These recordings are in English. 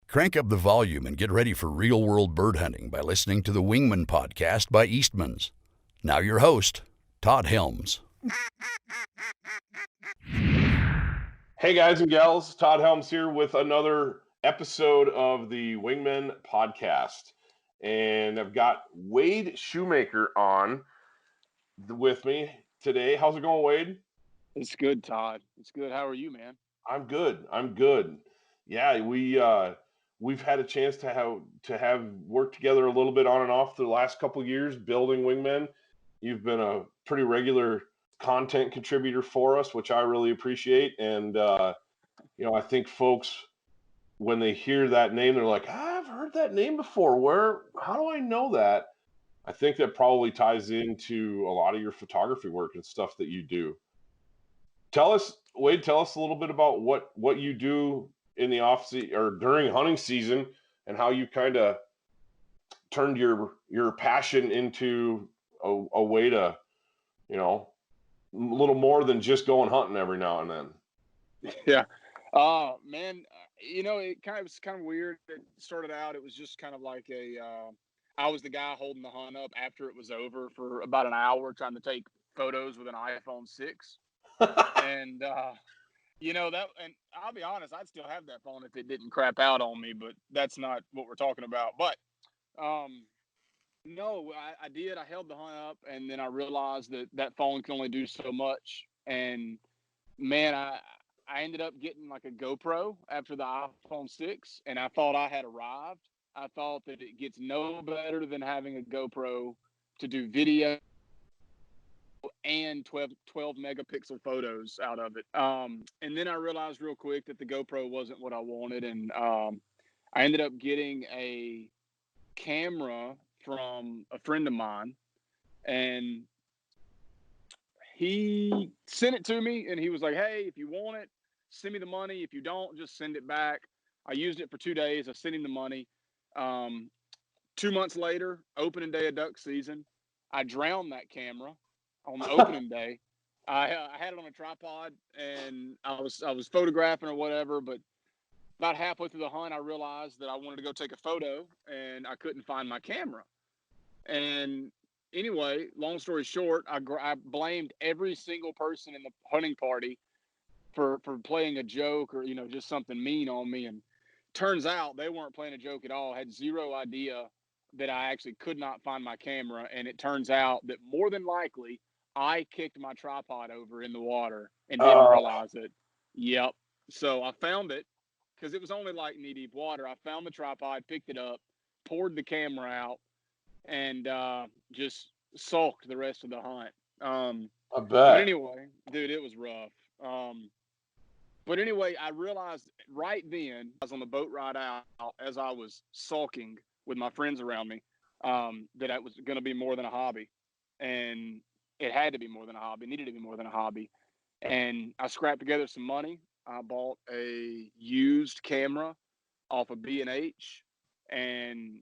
Crank up the volume and get ready for real-world bird hunting by listening to the Wingmen podcast by Eastman's. Now your host, Todd Helms. Hey guys and gals, Todd Helms here with another episode of the Wingmen podcast. And I've got Wade Shoemaker on with me today. How's it going, Wade? It's good, Todd. It's good. How are you, man? I'm good. Yeah, we've had a chance to have worked together a little bit on and off the last couple of years building Wingmen. You've been a pretty regular content contributor for us, which I really appreciate. And I think folks, when they hear that name, they're like, I've heard that name before. How do I know that? I think that probably ties into a lot of your photography work and stuff that you do. Wade, tell us a little bit about what you do in the off season or during hunting season, and how you kind of turned your passion into a way to, a little more than just going hunting every now and then. Yeah. Man, it was kind of weird. It started out, it was just kind of like I was the guy holding the hunt up after it was over for about an hour trying to take photos with an iPhone 6. And, and I'll be honest, I'd still have that phone if it didn't crap out on me, but that's not what we're talking about. But, no, I did. I held the hunt up, and then I realized that phone can only do so much. And man, I ended up getting like a GoPro after the iPhone 6, and I thought I had arrived. I thought that it gets no better than having a GoPro to do video and 12 megapixel photos out of it. And then I realized real quick that the GoPro wasn't what I wanted. And I ended up getting a camera from a friend of mine, and he sent it to me, and he was like, hey, if you want it, send me the money. If you don't, just send it back. I used it for 2 days. I sent him the money. 2 months later, opening day of duck season, I drowned that camera on the opening day. I had it on a tripod, and I was photographing or whatever, but about halfway through the hunt, I realized that I wanted to go take a photo, and I couldn't find my camera. And anyway, long story short, I blamed every single person in the hunting party for playing a joke or, just something mean on me. And turns out they weren't playing a joke at all. I had zero idea that I actually could not find my camera. And it turns out that more than likely I kicked my tripod over in the water and didn't realize it. Yep. So I found it because it was only like knee-deep water. I found the tripod, picked it up, poured the camera out, and just sulked the rest of the hunt. I bet. But anyway, dude, it was rough. But anyway, I realized right then, I was on the boat ride out as I was sulking with my friends around me, that it was going to be more than a hobby. And it had to be more than a hobby, needed to be more than a hobby. And I scrapped together some money. I bought a used camera off of B&H, and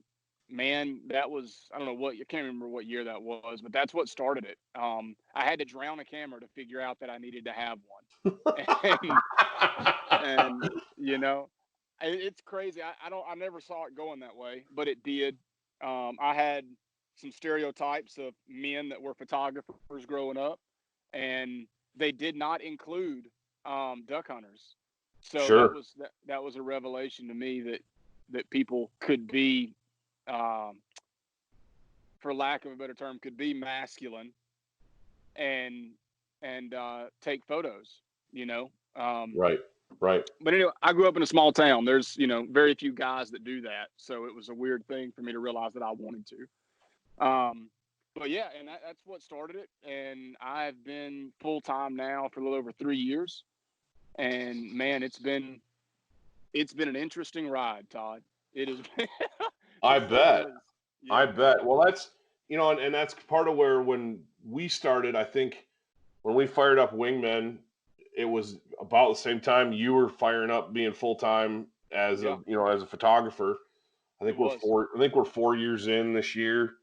man, that was, I can't remember what year that was, but that's what started it. I had to drown a camera to figure out that I needed to have one. and it's crazy. I never saw it going that way, but it did. I had some stereotypes of men that were photographers growing up, and they did not include duck hunters. So sure. that was a revelation to me that people could be, for lack of a better term, could be masculine and take photos, Right. But anyway, I grew up in a small town. There's, very few guys that do that. So it was a weird thing for me to realize that I wanted to. But yeah, and that's what started it. And I've been full-time now for a little over 3 years. And man, it's been an interesting ride, Todd. It is. I bet. Yeah. I bet. Well, that's, and that's part of where when we started, I think when we fired up Wingmen, it was about the same time you were firing up being full-time as as a photographer. I think we're 4 years in this year,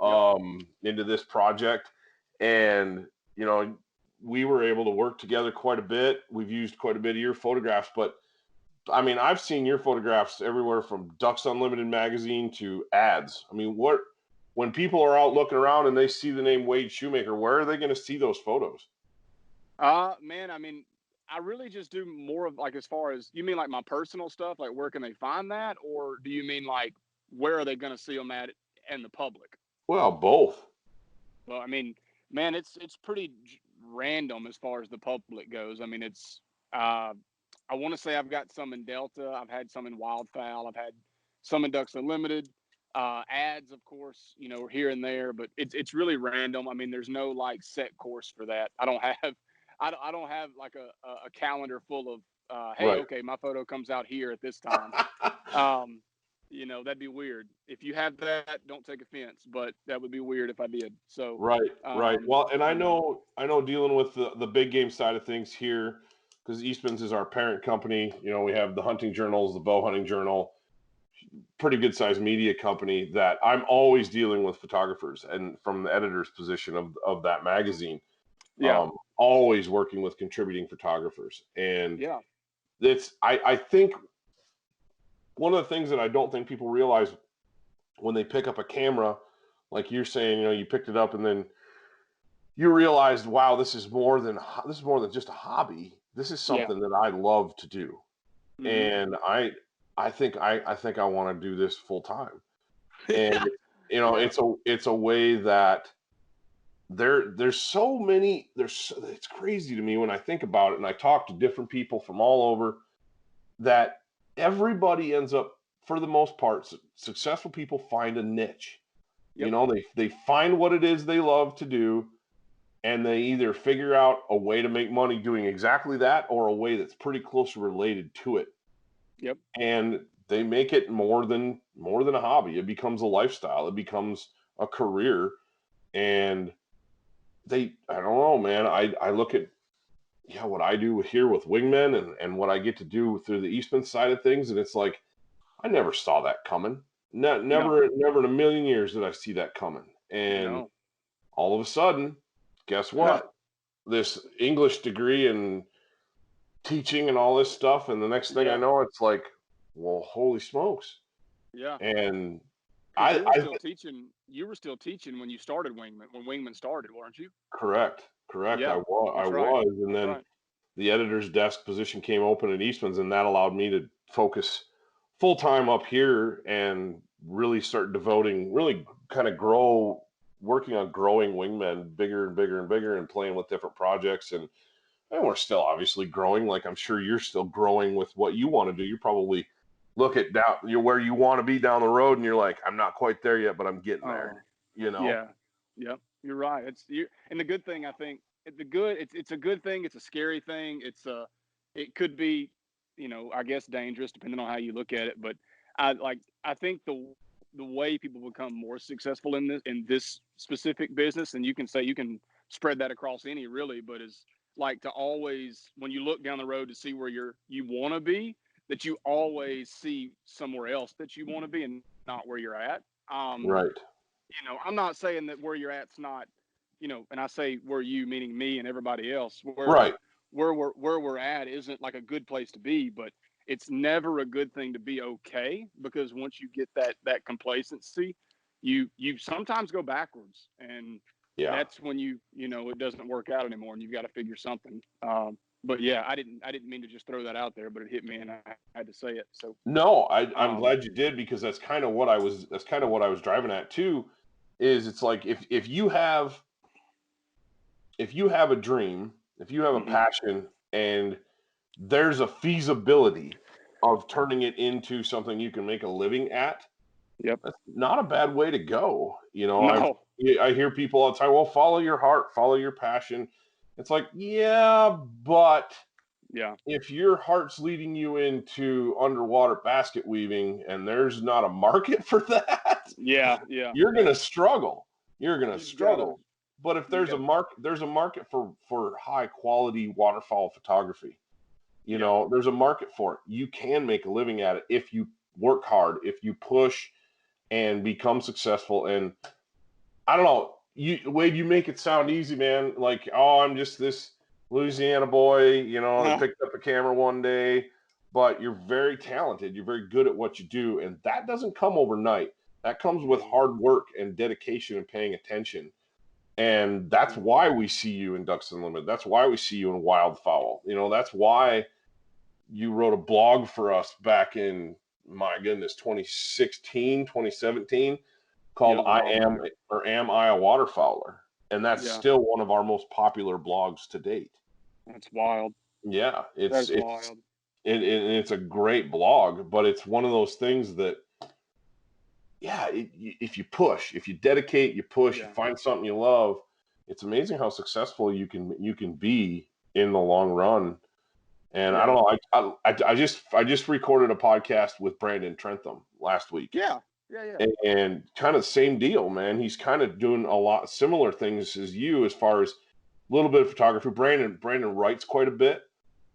into this project. And, we were able to work together quite a bit. We've used quite a bit of your photographs, but I mean, I've seen your photographs everywhere from Ducks Unlimited magazine to ads. I mean, when people are out looking around and they see the name Wade Shoemaker, where are they going to see those photos? Man, I mean, I really just do more of like, as far as, you mean like my personal stuff, like where can they find that? Or do you mean like, where are they going to see them at in the public? Well, both. Well, I mean, man, it's pretty random as far as the public goes. I mean, I want to say I've got some in Delta. I've had some in Wildfowl. I've had some in Ducks Unlimited. Ads, of course, here and there, but it's really random. I mean, there's no like set course for that. I don't have like a calendar full of hey, Right. okay, my photo comes out here at this time. That'd be weird. If you have that, don't take offense, but that would be weird if I did. So, Right. Well, and I you know, know dealing with the big game side of things here, because Eastman's is our parent company. We have the hunting journals, the bow hunting journal, pretty good sized media company that I'm always dealing with photographers, and from the editor's position of that magazine, yeah, always working with contributing photographers. And yeah, I think one of the things that I don't think people realize when they pick up a camera, like you're saying, you picked it up and then you realized, wow, this is more than just a hobby. This is yeah. something that I love to do, Hmm. and I think I want to do this full time. And Yeah, yeah, it's a way that there's so many it's crazy to me when I think about it, and I talk to different people from all over, that everybody ends up, for the most part, successful people find a niche. yep, They find what it is they love to do, and they either figure out a way to make money doing exactly that or a way that's pretty closely related to it. yep, And they make it more than a hobby. It becomes a lifestyle. It becomes a career. And I don't know, man. I look at what I do here with Wingmen, and what I get to do through the Eastman side of things, and it's like I never saw that coming. no, Never in a million years did I see that coming. And no, all of a sudden, guess what? This English degree and teaching and all this stuff, and the next thing I yeah, know, it's like, well, holy smokes. yeah. And Because I you were still teaching when you started when Wingman started, weren't you? correct. Yeah, I that's right. was, and That's then right. the editor's desk position came open at Eastman's, and that allowed me to focus full time up here and really start devoting, really kind of working on growing Wingmen bigger and bigger and bigger, and playing with different projects. And we're still obviously growing. Like, I'm sure you're still growing with what you want to do. You probably look at you're where you want to be down the road, and you're like, I'm not quite there yet, but I'm getting there. Oh, You know? yeah, yep. You're right. And the good thing, I think, it's a good thing. It's a scary thing. It could be, I guess dangerous depending on how you look at it. But I think the way people become more successful in this specific business, and you can spread that across any really, but is like to always, when you look down the road to see where you want to be, that you always see somewhere else that you want to be and not where you're at. Um, Right. I'm not saying that where you're at's not, and I say where you meaning me and everybody else, Right. where we're at isn't like a good place to be, but it's never a good thing to be okay, because once you get that complacency, you sometimes go backwards, and Yeah. that's when it doesn't work out anymore, and you've got to figure something. But yeah, I didn't mean to just throw that out there, but it hit me, and I had to say it. So No, I'm um, glad you did, because that's kind of what I was driving at too. Is it's like, if you have a dream, if you have a mhm, passion, and there's a feasibility of turning it into something you can make a living at, yep, that's not a bad way to go. no, I hear people all the time, well, follow your heart, follow your passion. It's like, yeah, but yeah, if your heart's leading you into underwater basket weaving and there's not a market for that, yeah, yeah. you're going to struggle. You're going to You've gotta struggle. But if you've got there's a market for high quality waterfowl photography. yeah, There's a market for it. You can make a living at it if you work hard, if you push and become successful. And I don't know, Wade, you make it sound easy, man. Like, oh, I'm just this Louisiana boy, that picked up a camera one day. but you're very talented. You're very good at what you do, and that doesn't come overnight. That comes with hard work and dedication and paying attention. And that's why we see you in Ducks Unlimited. That's why we see you in Wildfowl. That's why you wrote a blog for us back in, my goodness, 2016, 2017, called Am I a Waterfowler? And that's still one of our most popular blogs to date. That's wild. Yeah, That's wild. It's a great blog, but it's one of those things that, if you push, if you dedicate, you push, you find something you love, it's amazing how successful you can be in the long run. And I don't know, I just recorded a podcast with Brandon Trentham last week. Yeah. And kind of same deal, man. He's kind of doing a lot similar things as you, as far as a little bit of photography. Brandon writes quite a bit.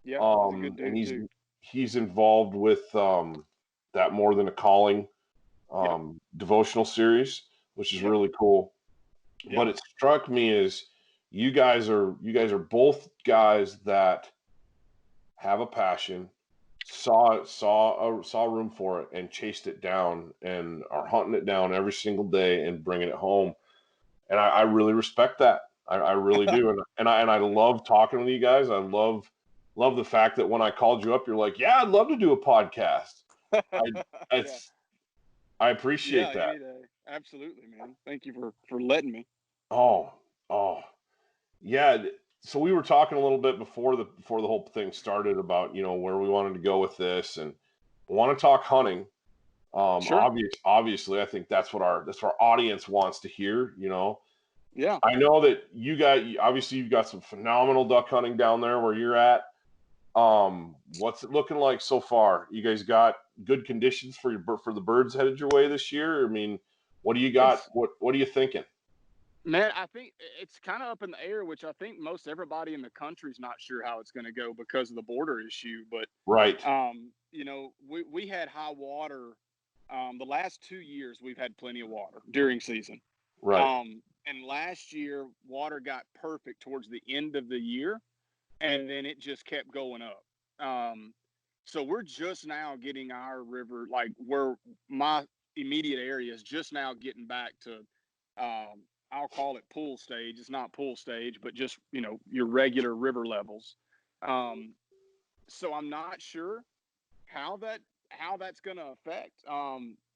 Yeah, he's a good dude and he's involved with that More Than a Calling devotional series, which is really cool. But it struck me as you guys are both guys that have a passion, saw room for it, and chased it down, and are hunting it down every single day and bringing it home. And I really respect that. I really do. And I love talking with you guys. I love the fact that when I called you up, you're like, yeah, I'd love to do a podcast. I appreciate that. Any day. Absolutely, man. Thank you for letting me. Oh, yeah. So we were talking a little bit before the whole thing started about, where we wanted to go with this, and want to talk hunting. Sure. Obviously, I think that's what our audience wants to hear. Yeah. I know that you've got some phenomenal duck hunting down there where you're at. What's it looking like so far? You guys got good conditions for the birds headed your way this year? I mean, what do you got? What are you thinking? Man, I think it's kind of up in the air, which I think most everybody in the country is not sure how it's going to go because of the border issue. But we had high water. The last 2 years, we've had plenty of water during season. Right. And last year, water got perfect towards the end of the year, and then it just kept going up. So we're just now getting our river, like where my immediate area is just now getting back to, I'll call it pool stage. It's not pool stage, but just, your regular river levels. So I'm not sure how that's going to affect.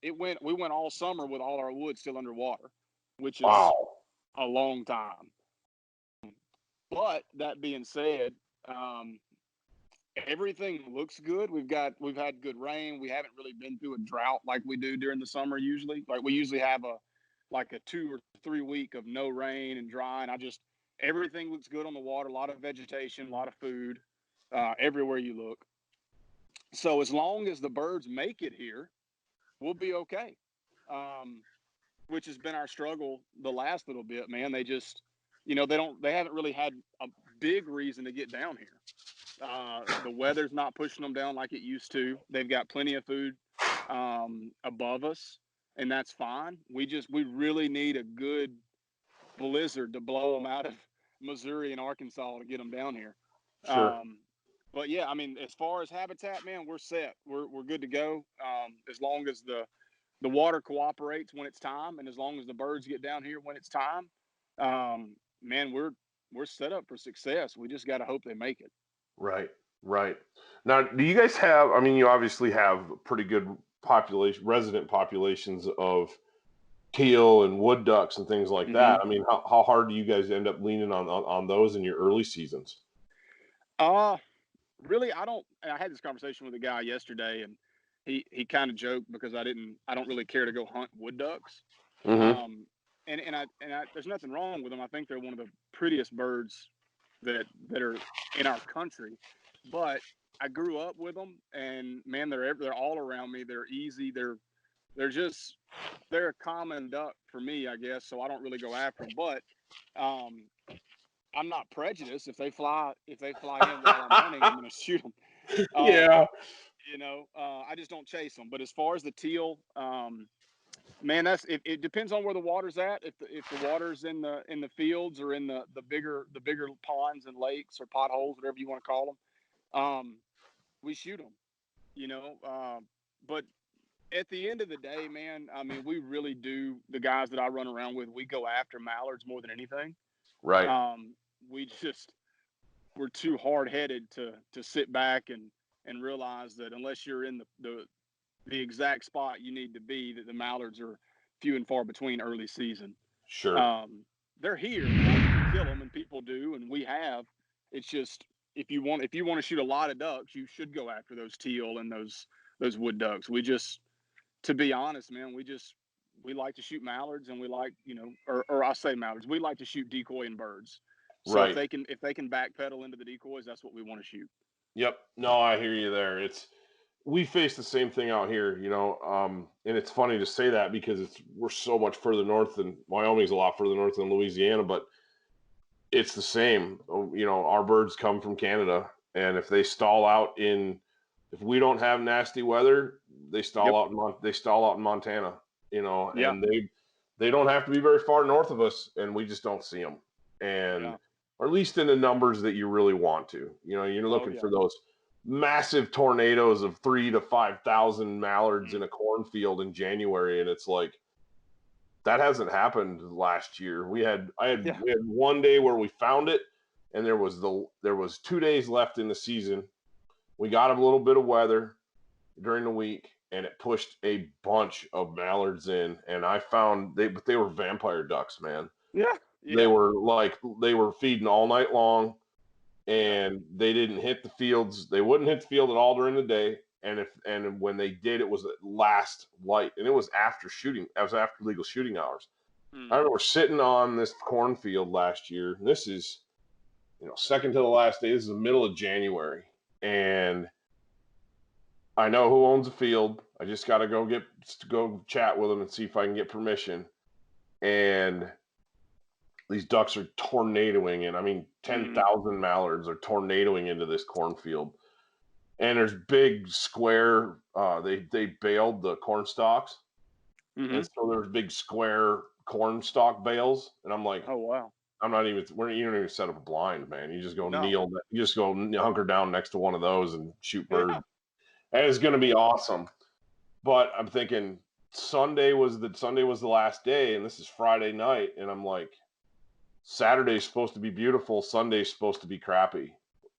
We went all summer with all our wood still underwater, which is a long time. But that being said, everything looks good. We've had good rain. We haven't really been through a drought like we do during the summer usually. Like we usually have a 2 or 3 week of no rain and dry. And everything looks good on the water. A lot of vegetation, a lot of food, everywhere you look. So as long as the birds make it here, we'll be okay. Which has been our struggle the last little bit, man. They just, they haven't really had a big reason to get down here. The weather's not pushing them down like it used to. They've got plenty of food above us, and that's fine. We really need a good blizzard to blow them out of Missouri and Arkansas to get them down here. Sure. But yeah, I mean, as far as habitat, man, we're set. We're good to go. As long as the water cooperates when it's time, and as long as the birds get down here when it's time, man, we're set up for success. We just got to hope they make it. Right. Now, do you guys have? I mean, you obviously have pretty good resident populations of teal and wood ducks and things like that. I mean, how hard do you guys end up leaning on those in your early seasons? Really, I had this conversation with a guy yesterday, and he kind of joked because I don't really care to go hunt wood ducks. Mm-hmm. And there's nothing wrong with them. I think they're one of the prettiest birds that are in our country. But I grew up with them, and man, they're all around me. They're easy. They're a common duck for me, I guess. So I don't really go after them. But I'm not prejudiced. If they fly in while I'm hunting, I'm going to shoot them. Yeah. I just don't chase them. But as far as the teal, man, it depends on where the water's at. If the water's in the fields or in the bigger ponds and lakes or potholes, whatever you want to call them, we shoot them. But at the end of the day, man, I mean, we really do. The guys that I run around with, we go after mallards more than anything. Right. We just we're too hard headed to sit back and realize that unless you're in the exact spot you need to be, that the mallards are few and far between early season. Sure. They're here. You can kill them, and people do, and we have. It's just if you want to shoot a lot of ducks, you should go after those teal and those wood ducks. We just, to be honest, man, we like to shoot mallards, and we like, or I say mallards. We like to shoot decoy and birds. So Right. if they can backpedal into the decoys, that's what we want to shoot. Yep. No, I hear you there. We face the same thing out here, and it's funny to say that because we're so much further north than Wyoming's a lot further north than Louisiana, but it's the same. Our birds come from Canada, and if they stall out if we don't have nasty weather, they stall out in Montana, and they don't have to be very far north of us, and we just don't see them, or at least in the numbers that you really want to. You're looking for those massive tornadoes of 3,000 to 5,000 mallards in a cornfield in January, and it's like that hasn't happened last year. We had one day where we found it, and there was 2 days left in the season. We got a little bit of weather during the week, and it pushed a bunch of mallards in, and I found they were vampire ducks, man. Yeah. They were feeding all night long, and they didn't hit the fields. They wouldn't hit the field at all during the day. And when they did, it was at last light, and it was after shooting. It was after legal shooting hours. I remember sitting on this cornfield last year. And this is, second to the last day. This is the middle of January, and I know who owns the field. I just got to go chat with them and see if I can get permission. And these ducks are tornadoing in. I mean, 10,000 mallards are tornadoing into this cornfield. And there's big square, they baled the corn stalks. And so there's big square corn stalk bales. And I'm like, oh, wow. You don't even set up a blind, man. You just go you just go hunker down next to one of those and shoot birds. And it's going to be awesome. But I'm thinking Sunday was the last day, and this is Friday night. And I'm like, Saturday's supposed to be beautiful. Sunday's supposed to be crappy.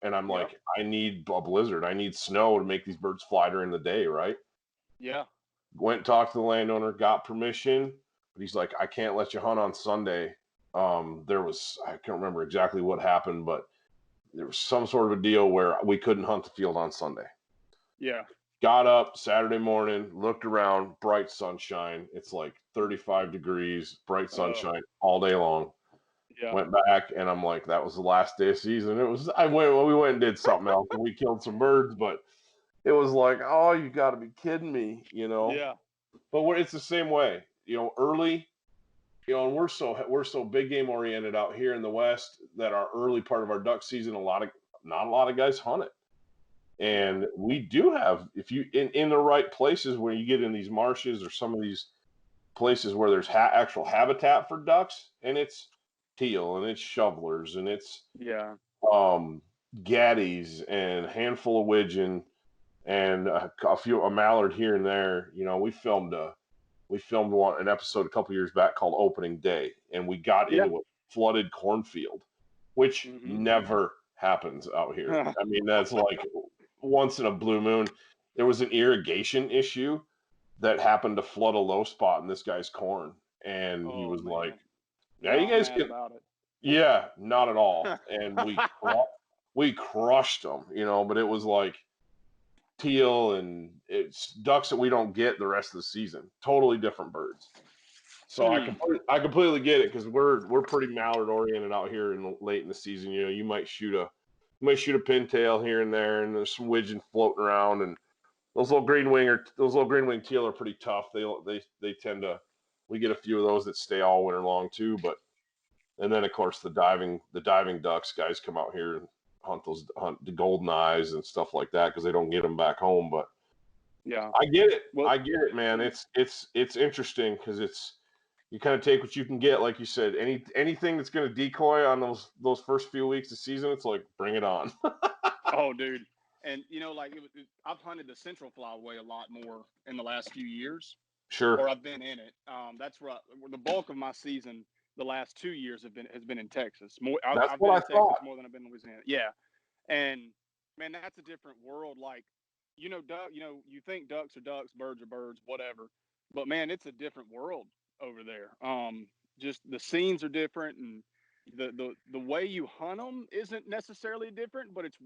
And I'm like, I need a blizzard. I need snow to make these birds fly during the day, right? Yeah. Went and talked to the landowner, got permission, but he's like, I can't let you hunt on Sunday. I can't remember exactly what happened, but there was some sort of a deal where we couldn't hunt the field on Sunday. Yeah. Got up Saturday morning, looked around, bright sunshine. It's like 35 degrees, bright sunshine all day long. Yeah. Went back, and I'm like, that was the last day of season. We went and did something else, and we killed some birds, but it was like, oh, you got to be kidding me, Yeah. But it's the same way, early, and we're so big game oriented out here in the West that our early part of our duck season, not a lot of guys hunt it, and we do have, if you in the right places where you get in these marshes or some of these places where there's actual habitat for ducks, and it's teal and it's shovelers and it's gaddies and a handful of widgeon and a mallard here and there. We filmed an episode a couple years back called Opening Day, and we got into a flooded cornfield, which never happens out here. I mean, that's like once in a blue moon. There was an irrigation issue that happened to flood a low spot in this guy's corn, and he was like, yeah, you guys can. Yeah, not at all. And we crushed them, but it was like teal, and it's ducks that we don't get the rest of the season. Totally different birds. So I completely get it, because we're pretty mallard oriented out here late in the season. You might shoot a pintail here and there, and there's some widgeon floating around, and those little green wing teal are pretty tough. They tend to. We get a few of those that stay all winter long too, and then of course the diving ducks guys come out here and hunt the golden eyes and stuff like that, because they don't get them back home. But I get it. I get it, man. It's interesting, because you kind of take what you can get, like you said. Anything that's going to decoy on those first few weeks of season, it's like, bring it on. Oh, dude. And like I've hunted the Central Flyway a lot more in the last few years, Sure. or I've been in it. That's where the bulk of my season the last 2 years has been in Texas. That's I've what been I in Texas thought. more than I've been in Louisiana. Yeah, and man, that's a different world. Like duck. You think ducks are ducks, birds are birds, whatever. But man, it's a different world over there. Just the scenes are different, and the way you hunt them isn't necessarily different, but it's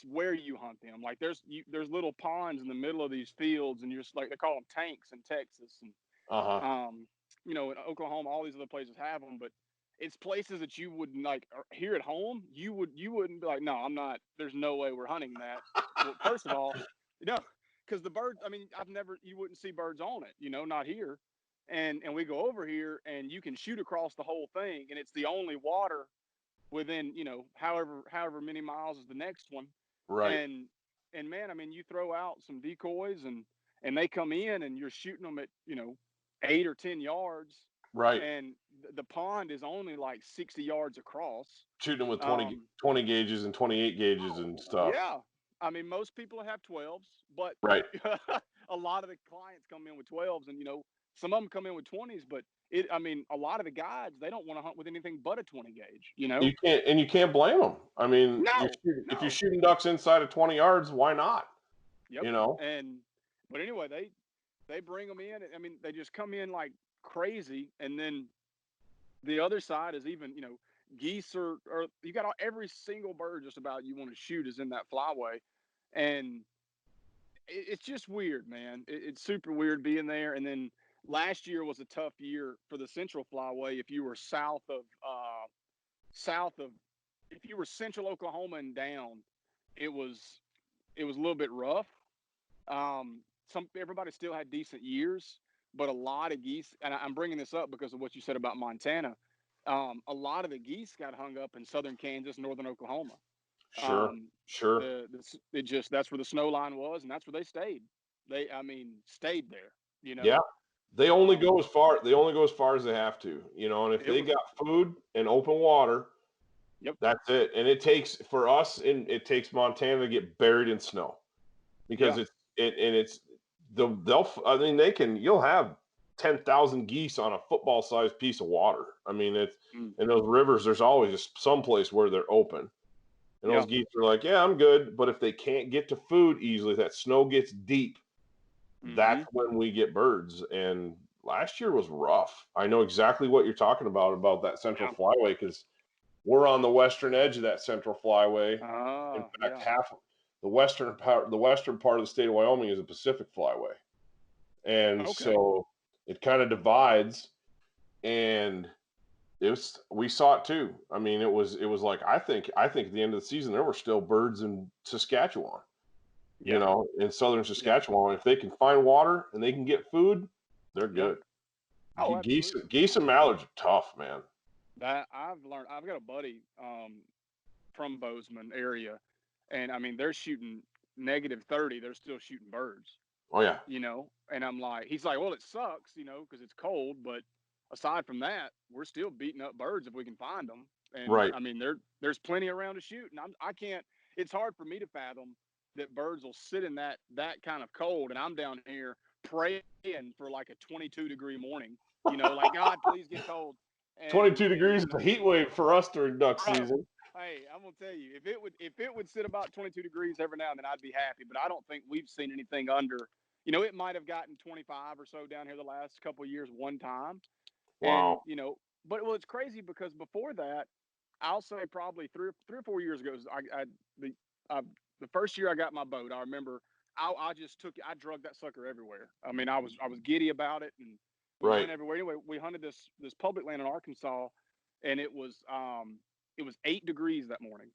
where you hunt them. Like there's little ponds in the middle of these fields, and you're just like, they call them tanks in Texas, and Uh-huh. in Oklahoma, all these other places have them, but it's places that you wouldn't like here at home. You wouldn't be like, no, I'm not. There's no way we're hunting that. Well, first of all, because the birds. I mean, you wouldn't see birds on it. Not here. And we go over here, and you can shoot across the whole thing, and it's the only water within however many miles is the next one. Right. And man, I mean, you throw out some decoys, and they come in, and you're shooting them at 8 or 10 yards, Right. and the pond is only like 60 yards across. Shooting them with 20 gauges and 28 gauges and stuff. Yeah, I mean, most people have 12s, but Right. a lot of the clients come in with 12s, and some of them come in with 20s, but a lot of the guides, they don't want to hunt with anything but a 20 gauge. You can't blame them. I mean, No, if you're shooting ducks inside of 20 yards, why not? Yep. But anyway, they bring them in. I mean, they just come in like crazy, and then the other side is even geese or you got every single bird just about you want to shoot is in that flyway, and it's just weird, man. It's super weird being there. And then last year was a tough year for the Central Flyway. If you were south of if you were central Oklahoma and down, it was a little bit rough. Everybody still had decent years, but a lot of geese, and I'm bringing this up because of what you said about Montana. A lot of the geese got hung up in southern Kansas, northern Oklahoma. Sure. That's where the snow line was, and that's where they stayed. Stayed there. Yeah. They only go as far. They only go as far as they have to. And if they got food and open water, yep, that's it. And it takes for us, it takes Montana to get buried in snow, because you'll have 10,000 geese on a football-sized piece of water. I mean, in those rivers, there's always just some place where they're open. And those geese are like, yeah, I'm good. But if they can't get to food easily, that snow gets deep, that's when we get birds. And last year was rough. I know exactly what you're talking about that Central Flyway, because we're on the western edge of that Central Flyway. In fact, half the western part of the state of Wyoming is a Pacific Flyway. And so it kind of divides, and we saw it too. I mean, it was like, I think at the end of the season there were still birds in Saskatchewan. In southern Saskatchewan. If they can find water and they can get food, they're good. Oh, geese and mallards are tough, man. That I've learned. I've got a buddy from Bozeman area, and I mean, they're shooting -30. They're still shooting birds. Oh yeah. And I'm like, he's like, well, it sucks, because it's cold, but aside from that, we're still beating up birds if we can find them. And right. I mean, there's plenty around to shoot, and I can't. It's hard for me to fathom that birds will sit in that kind of cold, and I'm down here praying for like a 22-degree morning. Like, God, please get cold. 22 degrees is a heat wave for us during duck season. Hey, I'm gonna tell you, if it would sit about 22 degrees every now and then, I'd be happy. But I don't think we've seen anything under. It might have gotten 25 or so down here the last couple of years one time. Wow. And but it's crazy because before that, I'll say probably three or 4 years ago, the first year I got my boat, I remember I drug that sucker everywhere. I mean, I was giddy about it, and we went everywhere. Anyway, we hunted this public land in Arkansas, and it was 8 degrees that morning,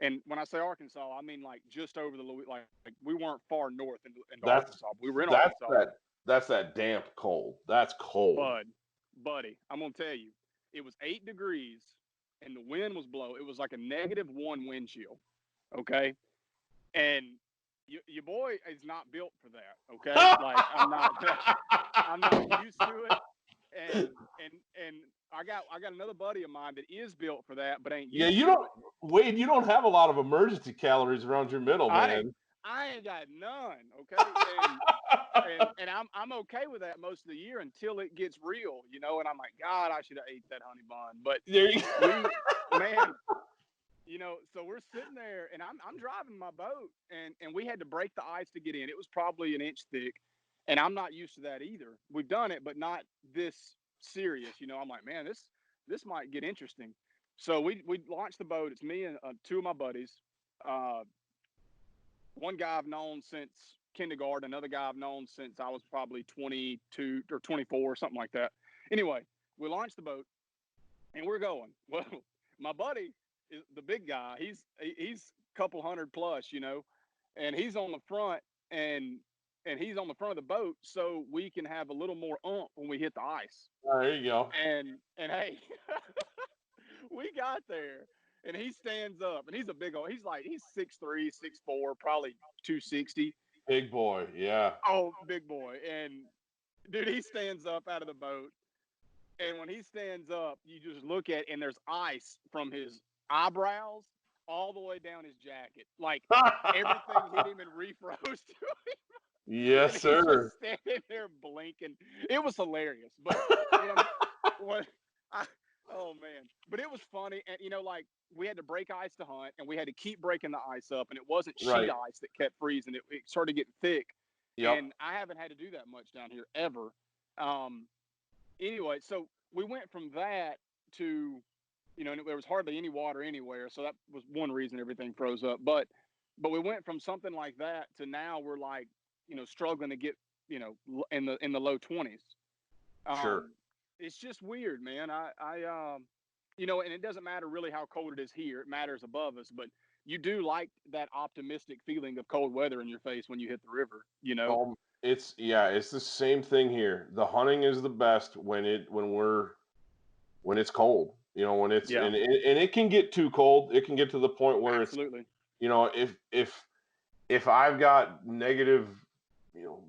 and when I say Arkansas, I mean like just over the like we weren't far north into Arkansas. We were in Arkansas. That's that damp cold. That's cold. Buddy, I'm gonna tell you, it was 8 degrees, and the wind was blowing. It was like a -1 wind chill. Okay, and your boy is not built for that. Okay, like I'm not used to it, and I got another buddy of mine that is built for that, but ain't used to it. Wade, you don't have a lot of emergency calories around your middle, man. I ain't got none, okay? And I'm okay with that most of the year until it gets real, you know. And I'm like, God, I should have ate that honey bun. But There you man, you know, so we're sitting there, and I'm driving my boat, and we had to break the ice to get in. It was probably an inch thick, and I'm not used to that either. We've done it, but not this serious, you know. I'm like, man, this might get interesting. So we launched the boat. It's me and two of my buddies. Uh, One guy I've known since kindergarten, another guy I've known since I was probably 22 or 24, something like that. Anyway, we launched the boat and we're going. Well, my buddy is the big guy. He's a couple hundred plus, you know, and he's on the front and he's on the front of the boat so we can have a little more oomph when we hit the ice. there you go. And hey, we got there and he stands up and he's a big old, he's 6'3", 6'4", probably 260. Big boy, yeah. Oh, big boy. And dude, he stands up out of the boat. And when he stands up, you just look at and there's ice from his eyebrows all the way down his jacket. Like everything hit him and refroze to him. Yes, And he's sir. just standing there blinking. It was hilarious. But what I, oh man. But it was funny. And you know, like we had to break ice to hunt and we had to keep breaking the ice up. And it wasn't sheet Right. ice that kept freezing. It started getting thick. Yep. And I haven't had to do that much down here ever. Anyway, so we went from that to, you know, there was hardly any water anywhere. So that was one reason everything froze up. But we went from something like that to now we're like, you know, struggling to get, you know, in the low 20s. Sure. It's just weird, man. You know, and it doesn't matter really how cold it is here. It matters above us, but you do like that optimistic feeling of cold weather in your face when you hit the river, you know? It's the same thing here. The hunting is the best when it's cold. You know, when it's Yeah. and it can get too cold. It can get to the point where Absolutely. it's, you know, if I've got negative, you know,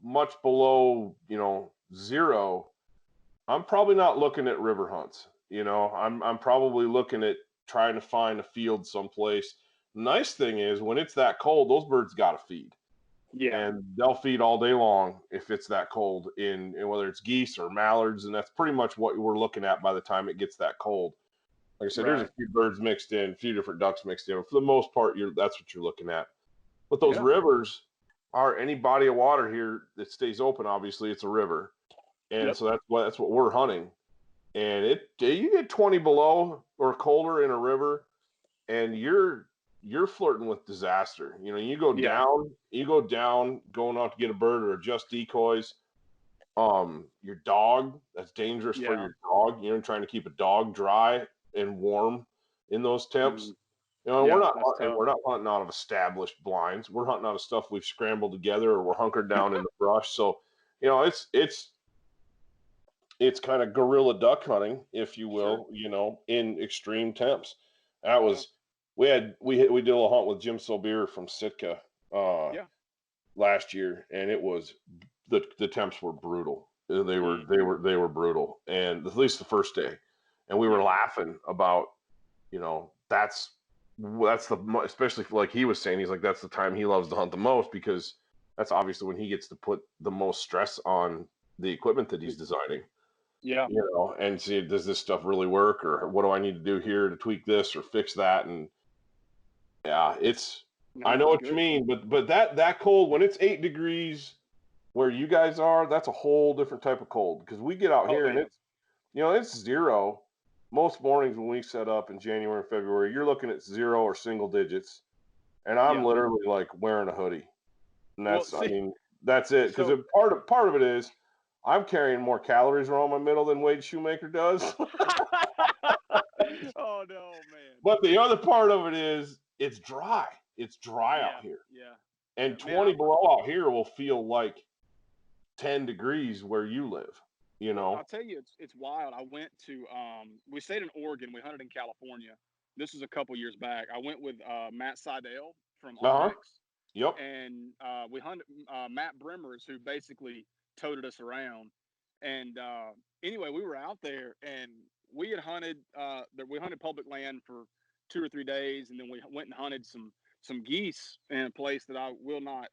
much below, you know, 0, I'm probably not looking at river hunts. You know, I'm probably looking at trying to find a field someplace. Nice thing is when it's that cold, those birds got to feed. Yeah. And they'll feed all day long if it's that cold in whether it's geese or mallards, and that's pretty much what we're looking at by the time it gets that cold. Like I said, there's a Right. few birds mixed in, a few different ducks mixed in. For the most part, that's what you're looking at. But those Yeah. rivers are any body of water here that stays open. Obviously, it's a river, and Yep. so that's what we're hunting. And you get 20 below or colder in a river, and you're flirting with disaster. You know, you go Yeah. down going out to get a bird or adjust decoys. Your dog, that's dangerous for Yeah. your dog. You know, trying to keep a dog dry and warm in those temps. Mhm. You know, Yeah, that's we're tough. not hunting out of established blinds. We're hunting out of stuff we've scrambled together or we're hunkered down in the brush. So, you know, it's kind of guerrilla duck hunting, if you Sure. will, you know, in extreme temps. That Yeah. was we did a little hunt with Jim Solbier from Sitka Yeah. last year, and it was the temps were brutal. Mm. They were brutal, and at least the first day, and we were Yeah. laughing about, you know, especially like he was saying, he's like that's the time he loves to hunt the most because that's obviously when he gets to put the most stress on the equipment that he's designing. Yeah. You know, and see, does this stuff really work, or what do I need to do here to tweak this or fix that? And yeah, I No, know it's what you good. mean, but that cold when it's 8 degrees where you guys are, that's a whole different type of cold because we get out Oh here and yeah. it's, you know, it's 0 most mornings when we set up in January and February. You're looking at 0 or single digits, and I'm Yeah. literally like wearing a hoodie, and Well, I see, mean, that's it because so part of it is I'm carrying more calories around my middle than Wade Shoemaker does. oh no, man. But the other part of it is it's dry. It's dry out Yeah. here. Yeah. Yeah. And Man, 20 below out here will feel like 10 degrees where you live, you well, I'll know? tell you, it's wild. I went to we stayed in Oregon. We hunted in California. This was a couple years back. I went with Matt Seidel from Uh-huh. Onyx, Yep. and we hunted Matt Bremmers, who basically toted us around. And anyway, we were out there, and we had hunted. We hunted public land for 2 or 3 days, and then we went and hunted some geese in a place that I will not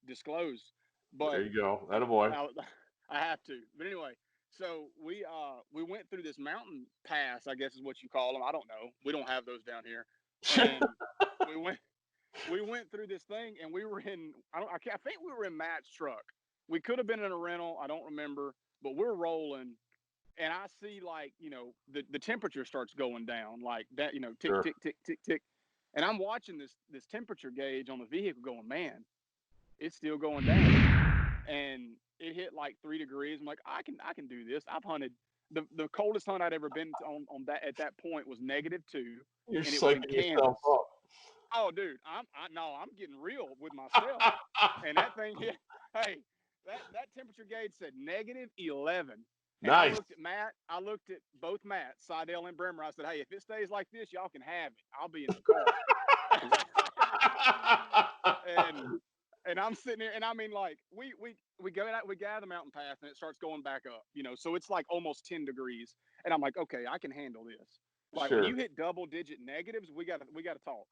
disclose. But there you go. Attaboy. I have to. But anyway, so we went through this mountain pass, I guess is what you call them. I don't know. We don't have those down here. And we went through this thing, and we were in I think we were in Matt's truck. We could have been in a rental. I don't remember, but we're rolling. And I see, like, the temperature starts going down like that, tick, Sure. tick, tick, tick, tick. And I'm watching this temperature gauge on the vehicle going, man, it's still going down. And it hit like 3 degrees. I'm like, I can do this. I've hunted the coldest hunt I'd ever been on that at that point was -2. You're and it was in psyching Kansas. yourself up. Oh, dude, I'm getting real with myself. And that thing hit. Hey, that temperature gauge said -11. And Nice. I looked at Matt. I looked at both Matt, Seidel and Bremer. I said, hey, if it stays like this, y'all can have it. I'll be in the car. and I'm sitting there, and I mean, like, we go out, we gather the mountain path, and it starts going back up, so it's like almost 10 degrees. And I'm like, okay, I can handle this. Like, Sure. when you hit double-digit negatives, we gotta talk.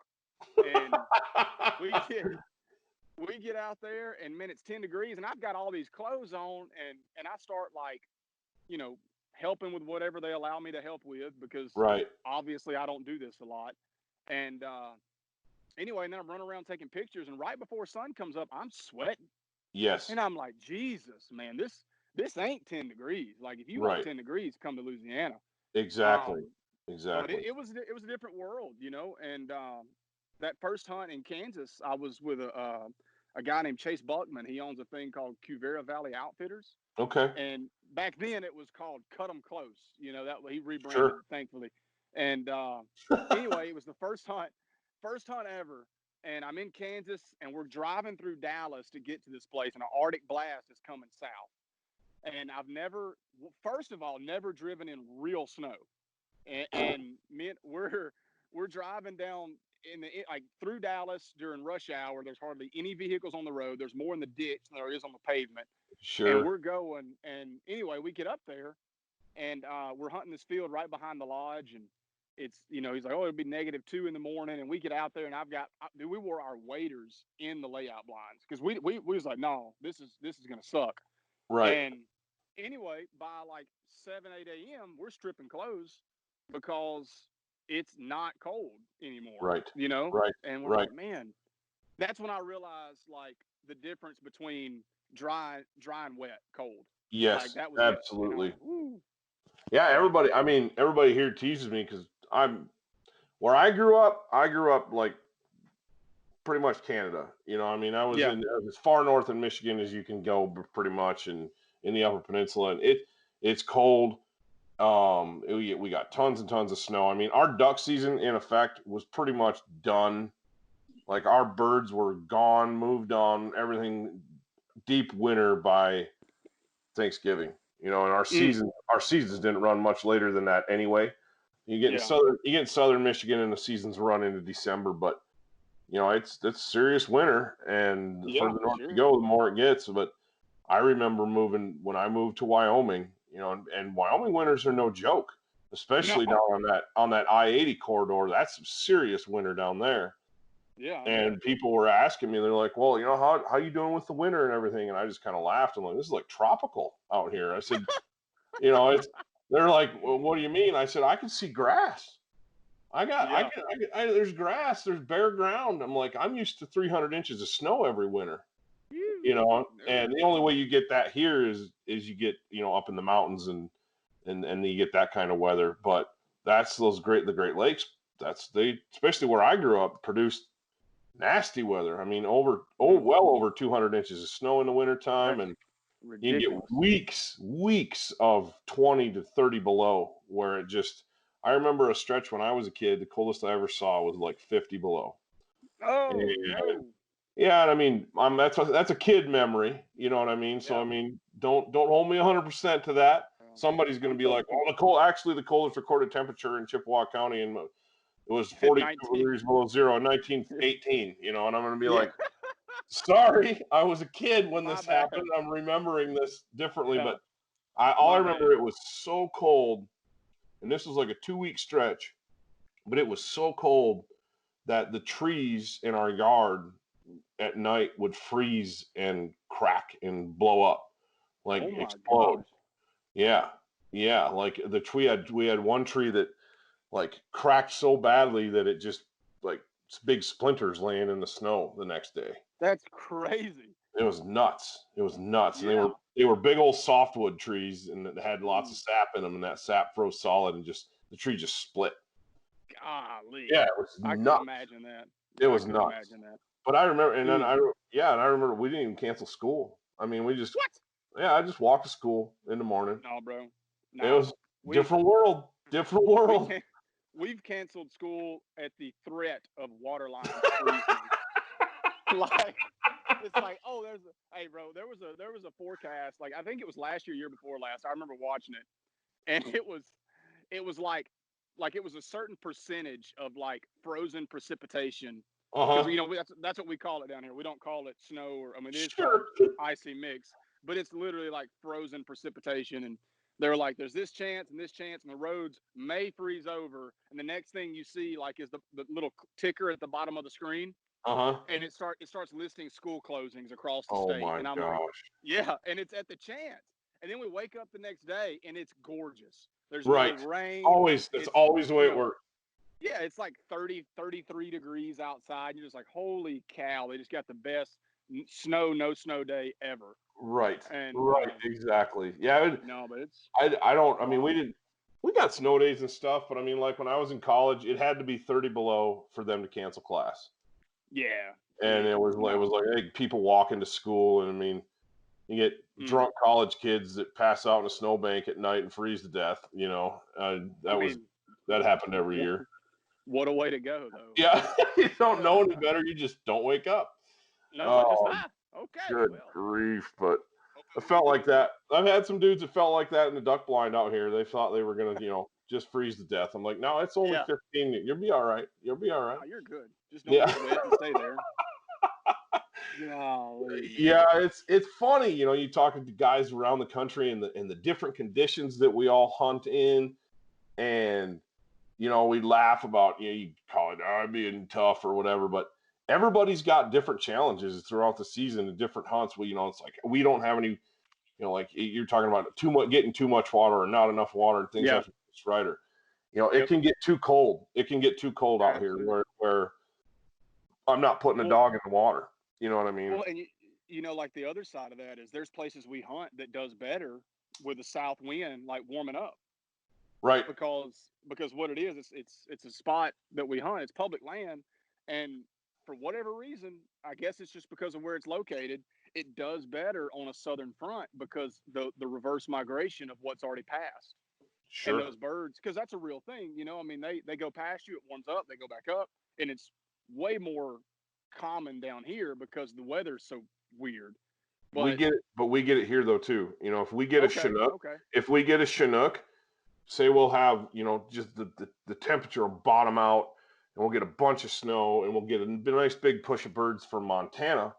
And we get out there, and man, it's 10 degrees, and I've got all these clothes on, and I start, like, helping with whatever they allow me to help with, because Right. obviously I don't do this a lot. And anyway, and then I'm running around taking pictures, and right before sun comes up, I'm sweating. Yes. And I'm like, Jesus, man, this ain't 10 degrees. Like, if you Right. want 10 degrees, come to Louisiana. Exactly. But Exactly. it was a different world, and that first hunt in Kansas, I was with a guy named Chase Buckman. He owns a thing called Cuvera Valley Outfitters. Okay. And back then it was called Cut 'em Close. That he rebranded, Sure. thankfully. And anyway, it was the first hunt ever. And I'm in Kansas, and we're driving through Dallas to get to this place, and an Arctic blast is coming south. And I've never, first of all, never driven in real snow. And we're driving down like through Dallas during rush hour. There's hardly any vehicles on the road. There's more in the ditch than there is on the pavement. Sure. And we're going, and anyway, we get up there, and we're hunting this field right behind the lodge, and it's, he's like, oh, it'll be -2 in the morning, and we get out there, and we wore our waders in the layout blinds, because we was like, no, this is gonna suck. Right. And anyway, by like 7, 8 a.m., we're stripping clothes because it's not cold anymore. Right. Right. And we're Right. like, man, that's when I realized, like, the difference between dry and wet cold. Yes. Like, that was absolutely. Woo. Yeah. Everybody here teases me because where I grew up like pretty much Canada. I was I was as far north in Michigan as you can go, pretty much, and in the Upper Peninsula, and it's cold. We got tons and tons of snow. I mean, our duck season, in effect, was pretty much done. Like, our birds were gone, moved on, everything, deep winter by Thanksgiving. And our seasons didn't run much later than that anyway. You get in southern Michigan, and the seasons run into December, but it's serious winter, and the further north you go, the more it gets. But I remember when I moved to Wyoming, and Wyoming winters are no joke, especially down on that I-80 corridor. That's some serious winter down there. Yeah. And people were asking me, they're like, well, how you doing with the winter and everything? And I just kind of laughed. I'm like, this is like tropical out here. I said, they're like, well, what do you mean? I said, I can see grass. There's grass, there's bare ground. I'm like, I'm used to 300 inches of snow every winter. And the only way you get that here is you get, up in the mountains and you get that kind of weather. But that's the Great Lakes. Especially where I grew up, produced nasty weather. I mean, well over 200 inches of snow in the wintertime. And ridiculous. You get weeks of 20 to 30 below, where it just, I remember a stretch when I was a kid, the coldest I ever saw was like 50 below. Oh, no. Yeah, and I mean, that's a kid memory, you know what I mean? So, I mean, don't hold me 100% to that. Somebody's going to be like, oh, the coldest recorded temperature in Chippewa County, and it was 42 degrees below zero in 1918, and I'm going to be like, sorry, I was a kid when this happened. I'm remembering this differently, but I remember it was so cold, and this was like a 2-week stretch. but it was so cold that the trees in our yard at night would freeze and crack and blow up, like Oh my explode. gosh. Yeah. Yeah. Like we had one tree that like cracked so badly that it just like big splinters laying in the snow the next day. That's crazy. It was nuts. It was nuts. And Yeah. they were big old softwood trees and it had lots of Mm, sap in them, and that sap froze solid and just the tree just split. golly. Yeah, it was I couldn't nuts. imagine that. It I was couldn't nuts. imagine that. But I remember, and then Mm. and I remember we didn't even cancel school. I mean, we just, What? yeah, I just walked to school in the morning. No, bro. It No. was We different world, different we world. can't we've canceled school at the threat of water lines freezing. Like it's like, oh, hey bro, there was a forecast, like I think it was last year before last. I remember watching it, and it was like it was a certain percentage of like frozen precipitation, because Uh-huh. that's what we call it down here. We don't call it snow, or I mean it is called Sure. icy mix, but it's literally like frozen precipitation. And they're like, there's this chance and this chance, and the roads may freeze over, and the next thing you see like is the little ticker at the bottom of the screen, Uh-huh. and it starts listing school closings across the Oh state, my and I'm like, gosh. yeah, and it's at the chance. And then we wake up the next day and it's gorgeous. There's no Right. rain. Always, that's It's always the way you it know works. yeah, it's like 30, 33 degrees outside. You're just like, holy cow, they just got the best no snow day ever. Right. And Right. Exactly. Yeah. no, but it's I don't, I mean, wild. we got snow days and stuff, but I mean, like when I was in college, it had to be 30 below for them to cancel class. Yeah. And See, it was no. like, hey, people walking to school. And I mean, you get Mm. drunk college kids that pass out in a snowbank at night and freeze to death. I mean, That happened every year. what a way to go, though. Yeah. You don't know any better. You just don't wake up. No, it's like, just Oh, die. Okay, good well, grief. But hope I it felt was like good. that. I've had some dudes that felt like that in the duck blind out here. They thought they were going to, just freeze to death. I'm like, no, it's only Yeah. 15. You'll be all right. You'll be all right. No, you're good. Just don't Yeah. get wet and stay there. Golly, man. Yeah, it's funny, you talk to guys around the country and the different conditions that we all hunt in, and we laugh about, you call it being tough or whatever, but everybody's got different challenges throughout the season and different hunts. It's like we don't have any, like you're talking about getting too much water or not enough water and things Yeah. have to be just right, or it Yep. can get too cold. It can get too cold out here Absolutely. where I'm not putting a Well, dog in the water. You know what I mean? well, and like the other side of that is there's places we hunt that does better with the south wind, like warming up, Right. because what it is, it's a spot that we hunt. It's public land, and for whatever reason, I guess it's just because of where it's located. It does better on a southern front because the reverse migration of what's already passed. And Sure. those birds, because that's a real thing, I mean, they go past you, it warms up, they go back up, and it's way more common down here because the weather's so weird. We But get it, but we get it here though too. If we get a okay, Chinook, okay, say we'll have, just the temperature will bottom out and we'll get a bunch of snow and we'll get a nice big push of birds from Montana.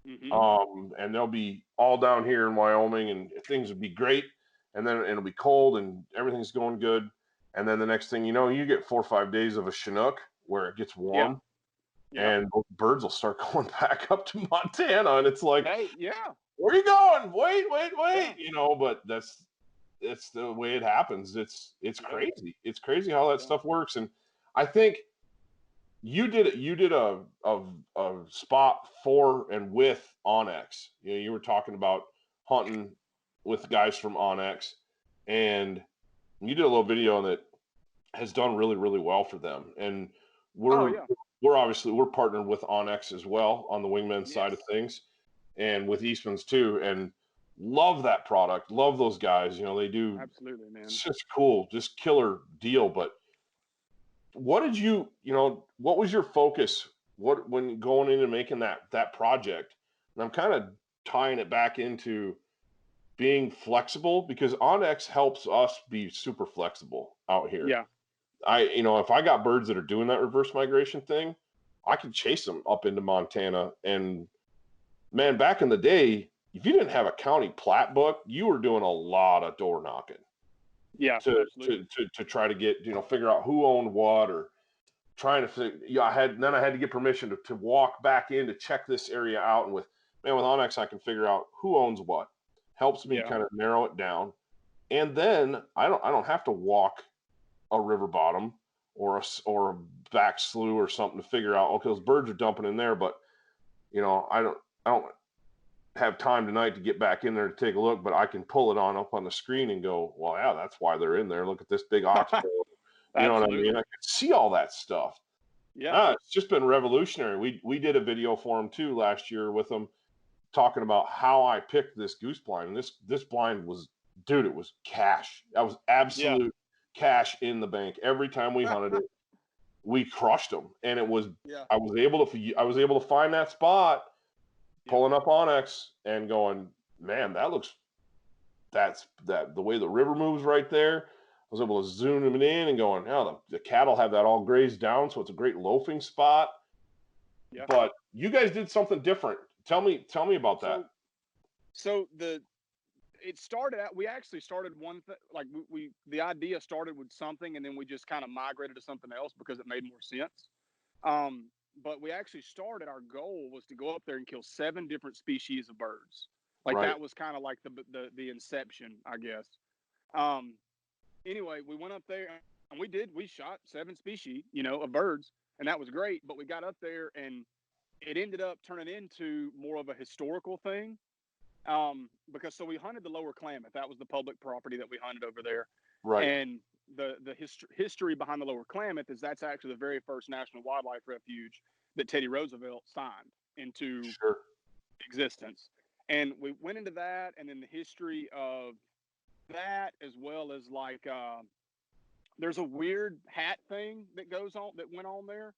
And they'll be all down here in Wyoming and things would be great. And then it'll be cold and everything's going good. And then the next thing you know, you get 4 or 5 days of a Chinook where it gets warm. yeah. And birds will start going back up to Montana, and it's like, Hey, yeah, where are you going? Wait, yeah, but it's the way it happens. It's yeah, crazy. It's crazy how that yeah. stuff works. And I think you did a spot for and with Onyx. You were talking about hunting with guys from Onyx, and you did a little video that has done really, really well for them. And Oh we're yeah, we're partnered with Onyx as well on the Wingmen side of yes, things, and with Eastman's too. And love that product. Love those guys. They do absolutely, man. just cool, just killer deal. But what did what was your focus? What when going into making that project? And I'm kind of tying it back into being flexible because Onyx helps us be super flexible out here. Yeah, If I got birds that are doing that reverse migration thing, I could chase them up into Montana. And man, back in the day, if you didn't have a county plat book, you were doing a lot of door knocking yeah, to absolutely. try to get, figure out who owned what, or trying to, I had to get permission to walk back in to check this area out. And with Onyx, I can figure out who owns what. Helps me kind of narrow it down. And then I don't have to walk a river bottom or a back slough or something to figure out, okay, those birds are dumping in there, but I don't have time tonight to get back in there to take a look, but I can pull it up on the screen and go, well, yeah, that's why they're in there. Look at this big oxbow. You know what I mean? I can see all that stuff. Yeah. It's just been revolutionary. We did a video for them too last year with them talking about how I picked this goose blind. And this blind was, dude, it was cash. That was absolute cash in the bank. Every time we hunted it, we crushed them. And it was, I was able to find that spot, pulling up Onyx and going, man, that's the way the river moves right there. I was able to zoom them in and going, the cattle have that all grazed down, so it's a great loafing spot. Yeah. But you guys did something different. Tell me about that. So it started out. We actually started one thing. Like the idea started with something, and then we just kind of migrated to something else because it made more sense. But we actually started. Our goal was to go up there and kill 7 different species of birds. Like that was kind of like the inception, I guess. Anyway, we went up there and we shot 7 species, of birds, and that was great. But we got up there and it ended up turning into more of a historical thing. Because we hunted the Lower Klamath. That was the public property that we hunted over there. Right. And the history behind the Lower Klamath is that's actually the very first national wildlife refuge that Teddy Roosevelt signed into existence. And we went into that, and then the history of that, as well as like there's a weird hat thing that went on there.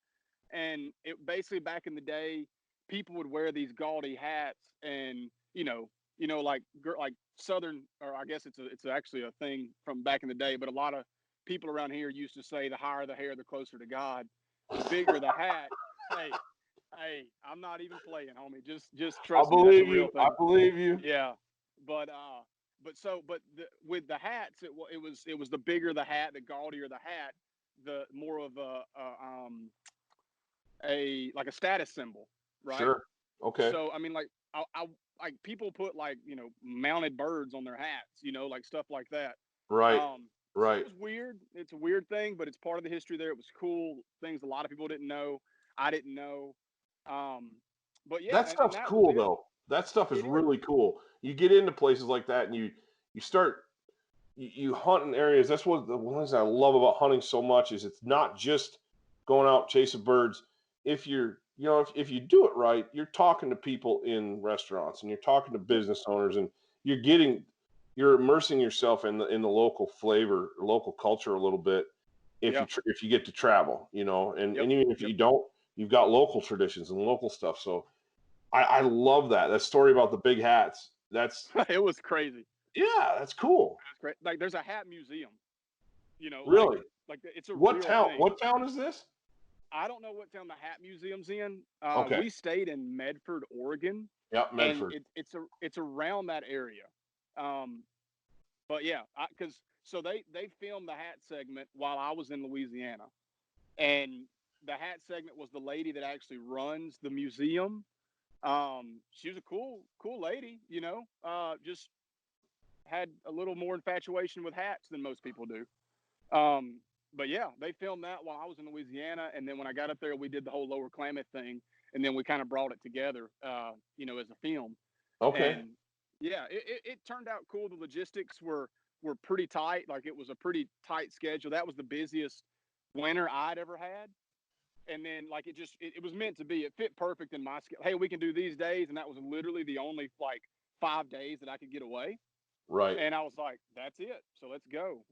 And it basically, back in the day, people would wear these gaudy hats, and like Southern, or I guess it's actually a thing from back in the day, but a lot of people around here used to say the higher the hair, the closer to God. The bigger the hat. Hey, I'm not even playing, homie. Just trust me. That's a real thing. I believe you. Yeah, but with the hats, it was the bigger the hat, the gaudier the hat, the more of a status symbol, right? Sure. Okay. So I mean, like like people put mounted birds on their hats, like stuff like that. Right. Right. So it was weird. It's a weird thing, but it's part of the history there. It was cool. Things a lot of people didn't know. I didn't know. But yeah, that stuff's cool though. That stuff is really cool. You get into places like that and you start you hunt in areas. That's one of the things I love about hunting so much is it's not just going out chasing birds. If you're if you do it right, you're talking to people in restaurants and you're talking to business owners and you're immersing yourself in the local flavor, local culture a little bit. If you get to travel, and even if you don't, you've got local traditions and local stuff. So I love that story about the big hats. It was crazy. Yeah, that's cool. That's great. Like there's a hat museum, really? Like it's a what real town? thing. What town is this? I don't know what town the hat museum's in. Okay. We stayed in Medford, Oregon. Yep, Medford. And it's around that area. But yeah, so they filmed the hat segment while I was in Louisiana, and the hat segment was the lady that actually runs the museum. She was a cool lady, just had a little more infatuation with hats than most people do. But yeah, they filmed that while I was in Louisiana, and then when I got up there, we did the whole Lower Klamath thing, and then we kind of brought it together, as a film. Okay. And yeah, it turned out cool. The logistics were pretty tight. Like it was a pretty tight schedule. That was the busiest winter I'd ever had. And then like it was meant to be. It fit perfect in my schedule. Hey, we can do these days, and that was literally the only 5 days that I could get away. Right. And I was like, that's it. So let's go.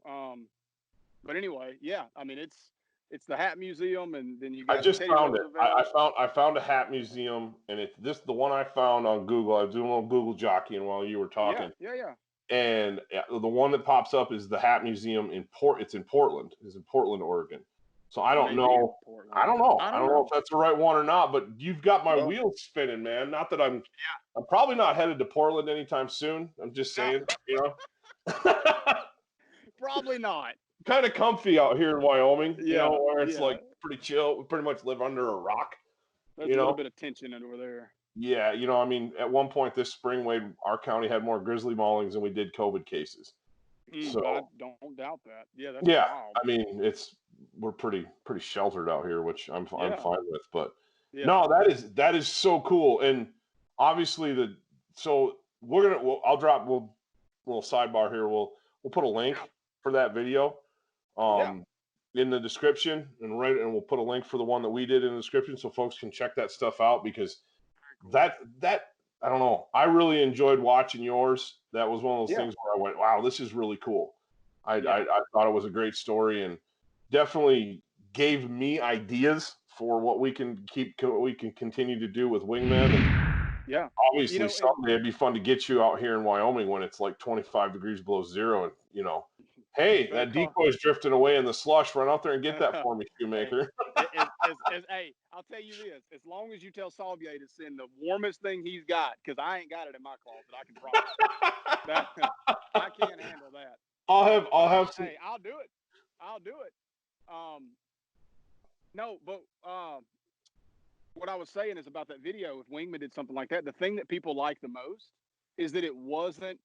But anyway, yeah, I mean, it's the hat museum, and then you got. I just found it. I found a hat museum, and it's the one I found on Google. I was doing a little Google jockeying while you were talking. Yeah. And the one that pops up is the hat museum It's in Portland. It's in Portland, Oregon. So I don't know. I don't know if that's the right one or not. But you've got my wheels spinning, man. Not that I'm probably not headed to Portland anytime soon. I'm just saying, Probably not. kind of comfy out here in Wyoming, where it's yeah. like pretty chill. We pretty much live under a rock, There's a little bit of tension over there. Yeah, I mean, at one point this spring, Wade, our county had more grizzly maulings than we did COVID cases. So I don't doubt that. Yeah, that's yeah, wild. I mean, we're pretty sheltered out here, which I'm Yeah. fine with. But Yeah. no, that is so cool, and obviously we'll little sidebar here. We'll put a link for that video in the description, and we'll put a link for the one that we did in the description so folks can check that stuff out, because that I don't know, I really enjoyed watching yours. That was one of those things where I went, wow, this is really cool. I thought it was a great story, and definitely gave me ideas for what we can continue to do with Wingmen. And obviously someday it'd be fun to get you out here in Wyoming when it's like 25 degrees below zero, and hey, that decoy's drifting away in the slush. Run out there and get that for me, Shoemaker. Hey, I'll tell you this: as long as you tell Salvier to send the warmest thing he's got, because I ain't got it in my closet, I can promise. I can't handle that. I'll have some. Hey, I'll do it. No, but what I was saying is about that video. If Wingman did something like that, the thing that people like the most is that it wasn't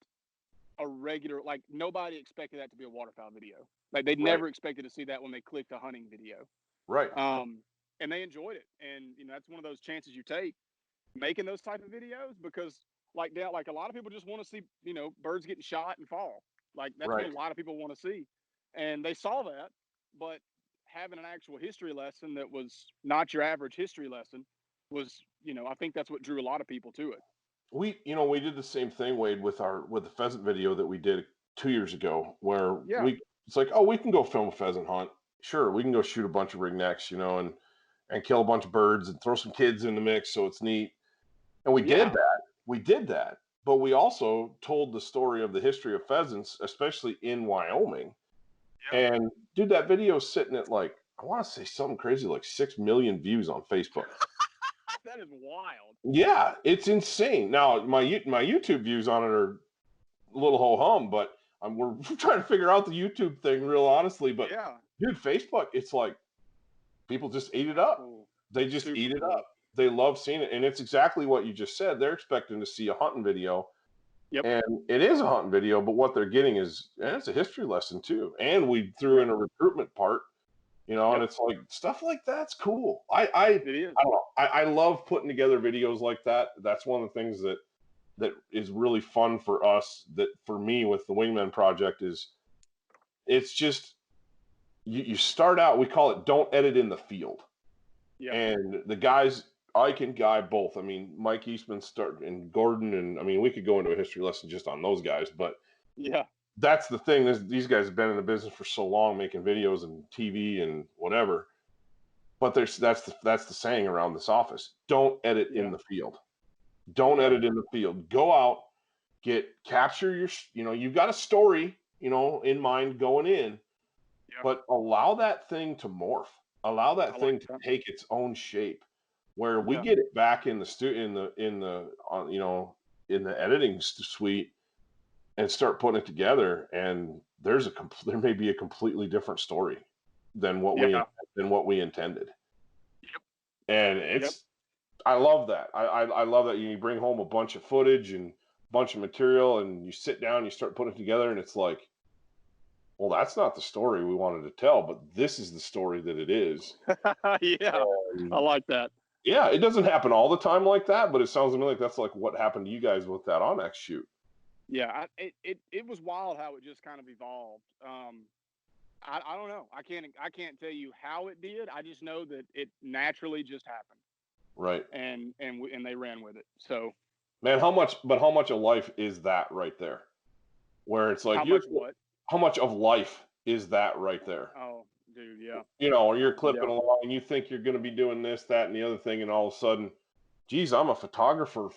a regular, like, nobody expected that to be a waterfowl video. Like, they never expected to see that when they clicked a hunting video. Right. And they enjoyed it. And, that's one of those chances you take making those type of videos, because like a lot of people just want to see, birds getting shot and fall. Like, that's what a lot of people want to see. And they saw that, but having an actual history lesson that was not your average history lesson was, I think that's what drew a lot of people to it. We did the same thing, Wade, with the pheasant video that we did 2 years ago, where it's like, oh, we can go film a pheasant hunt. Sure, we can go shoot a bunch of ringnecks, and kill a bunch of birds and throw some kids in the mix, so it's neat. And we did that. We did that. But we also told the story of the history of pheasants, especially in Wyoming. Yeah. And dude, that video is sitting at, like, I want to say something crazy, like 6 million views on Facebook. That is wild. Yeah, it's insane. Now, my YouTube views on it are a little ho-hum, but we're trying to figure out the YouTube thing real honestly. But dude, Facebook, it's like people just eat it up. Cool. They just eat it up. They love seeing it. And it's exactly what you just said. They're expecting to see a hunting video. Yep. And it is a hunting video, but what they're getting is, and it's a history lesson too. And we threw in a recruitment part. And it's like stuff like that's cool. It is. I don't know. I love putting together videos like that. That's one of the things that is really fun for us. That for me with the Wingmen project is, it's just you start out. We call it "Don't edit in the field." Yeah. And the guys, Ike and Guy both. I mean, Mike Eastman and Gordon, and I mean, we could go into a history lesson just on those guys, but that's the thing. These guys have been in the business for so long, making videos and TV and whatever. But that's the saying around this office: don't edit in the field. Don't edit in the field. Go out, capture your. You've got a story, in mind going in, but allow that thing to morph. Allow that thing to take its own shape, where we get it back in the in the editing suite, and start putting it together, and there may be a completely different story than what we intended. Yep. And I love that. I love that you bring home a bunch of footage and a bunch of material, and you sit down and you start putting it together, and it's like, well, that's not the story we wanted to tell, but this is the story that it is. I like that. Yeah, it doesn't happen all the time like that, but it sounds to me like that's like what happened to you guys with that Onyx shoot. Yeah, it was wild how it just kind of evolved. I don't know. I can't tell you how it did. I just know that it naturally just happened. Right. And they ran with it. So, man, how much of life is that right there? Where it's like, how much of life is that right there? Oh, dude, yeah. You're clipping along and you think you're going to be doing this, that, and the other thing, and all of a sudden, geez, I'm a photographer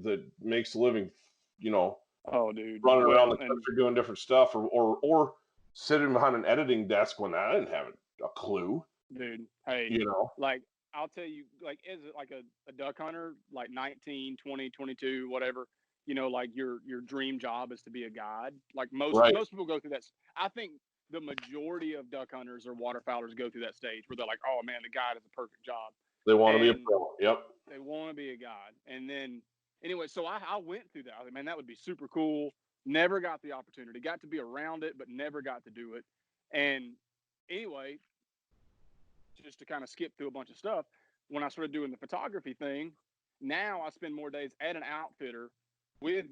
that makes a living, oh, dude, running around the country doing different stuff, or sitting behind an editing desk when I didn't have a clue. Dude, hey, like, I'll tell you, like, as like a duck hunter, like 19, 20, 22, whatever, like your dream job is to be a guide. Like most people go through that. I think the majority of duck hunters or waterfowlers go through that stage where they're like, oh man, the guide is a perfect job. They want to be a And pro. Yep. they want to be a guide. And then anyway, so I went through that. I was like, man, that would be super cool. Never got the opportunity. Got to be around it, but never got to do it. And anyway, just to kind of skip through a bunch of stuff, when I started doing the photography thing, now I spend more days at an outfitter with,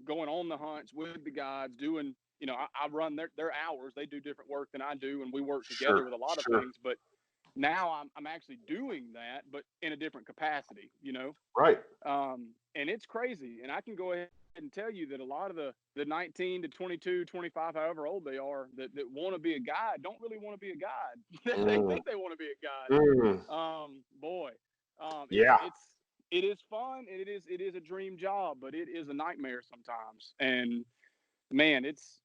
going on the hunts with the guides, doing, I run their hours. They do different work than I do, and we work together with a lot of things. But now I'm actually doing that, but in a different capacity, Right. And it's crazy. And I can go ahead and tell you that a lot of the 19 to 22, 25, however old they are, that want to be a guide, don't really want to be a guide. They think they want to be a guide. Boy, Yeah. it is fun. And it is a dream job, but it is a nightmare sometimes. And man, it's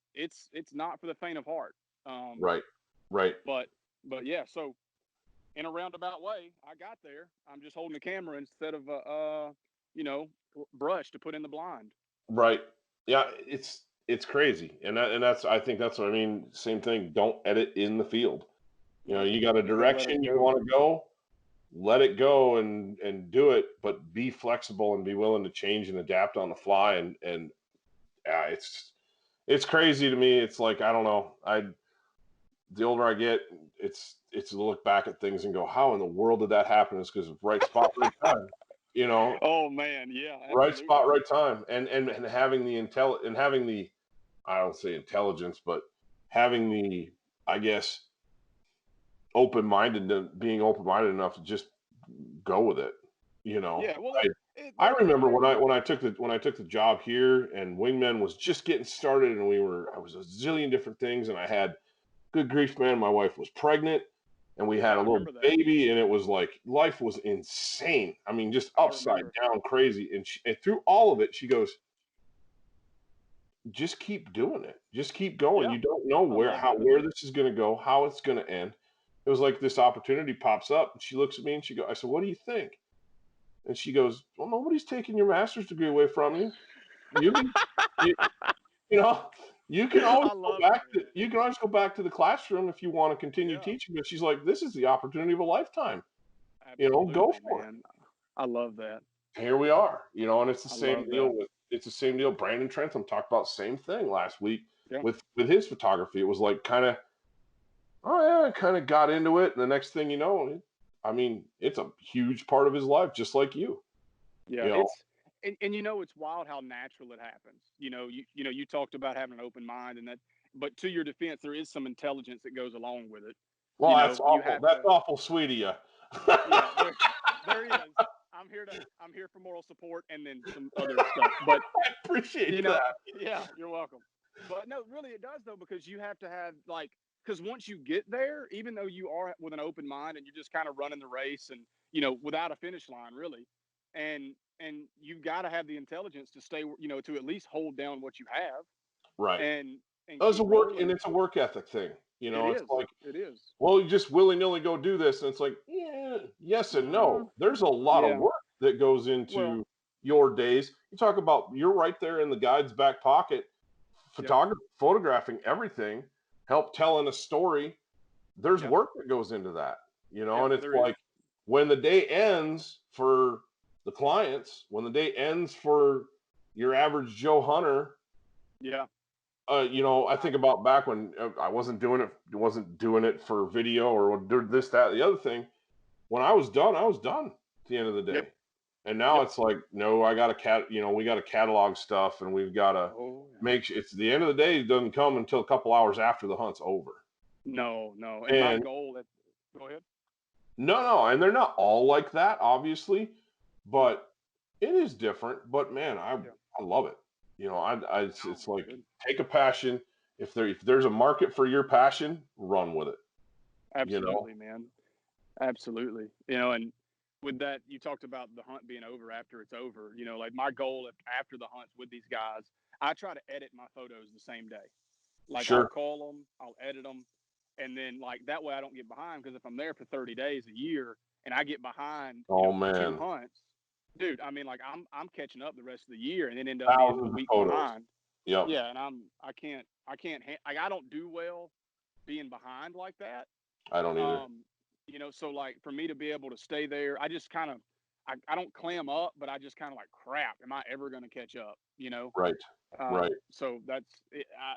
not for the faint of heart. Right. But yeah, so in a roundabout way, I got there. I'm just holding the camera instead of brush to put in the blind. Right. Yeah, it's crazy. And that's I think that's what I mean. Same thing. Don't edit in the field. You got a direction you want to go, let it go and do it, but be flexible and be willing to change and adapt on the fly. And it's crazy to me. It's like, I don't know. The older I get, it's to look back at things and go, how in the world did that happen? It's because of right spot, right time. Oh man, yeah. Absolutely. Right spot, right time. And having the I don't say intelligence, but having the, I guess, being open-minded enough to just go with it. Yeah, well, I remember when I took the job here and Wingmen was just getting started and I was a zillion different things, and I had, good grief, man, my wife was pregnant and we had a little baby, and it was like, life was insane. I mean, just upside down crazy. And through all of it, she goes, just keep doing it. Just keep going. Yeah. You don't know where this is going to go, how it's going to end. It was like this opportunity pops up, and she looks at me and I said, what do you think? And she goes, well, nobody's taking your master's degree away from you. You can, you can always go back to the classroom if you want to continue teaching. But she's like, this is the opportunity of a lifetime. Absolutely, go for man. it. I love that. Here we are, and it's the same deal it's the same deal. Brandon Trentham talked about the same thing last week with his photography. It was like I kind of got into it, and the next thing you know, it's a huge part of his life, just like you. Yeah, it's wild how natural it happens. You talked about having an open mind, but to your defense, there is some intelligence that goes along with it. Well, that's awful. That's awful sweet of you. Yeah, there is. I'm here for moral support and then some other stuff. But I appreciate that. Yeah, you're welcome. But no, really, it does though, because you have to have because once you get there, even though you are with an open mind and you're just kind of running the race and without a finish line really, and you've got to have the intelligence to stay, to at least hold down what you have. Right. And it's a work ethic thing. It is. Well, you just willy-nilly go do this, and it's like, yes and no. There's a lot of work that goes into your days. You talk about, you're right there in the guide's back pocket, photographing everything, help telling a story. There's work that goes into that, and it's like, when the day ends for the clients, when the day ends for your average Joe hunter, I think about back when I wasn't doing it for video or this, that, the other thing. When I was done at the end of the day. And now it's like, no, I got we got to catalog stuff, and we've got to make sure it's the end of the day. It doesn't come until a couple hours after the hunt's over. No. And my goal go ahead. No. And they're not all like that, obviously, but it is different. But man, I love it. It's like, take a passion. If there's a market for your passion, run with it. Absolutely, man. Absolutely. And with that, you talked about the hunt being over after it's over. Like my goal after the hunts with these guys, I try to edit my photos the same day. I'll call them, I'll edit them, and then that way I don't get behind. Because if I'm there for 30 days a year and I get behind, two hunts. Dude, I'm catching up the rest of the year and then end up being a week behind. Yep. Yeah, and I can't I don't do well being behind like that. I don't either. So like for me to be able to stay there, I just kind of, I don't clam up, but I just kind of like, crap, am I ever going to catch up? Right. Right. So that's,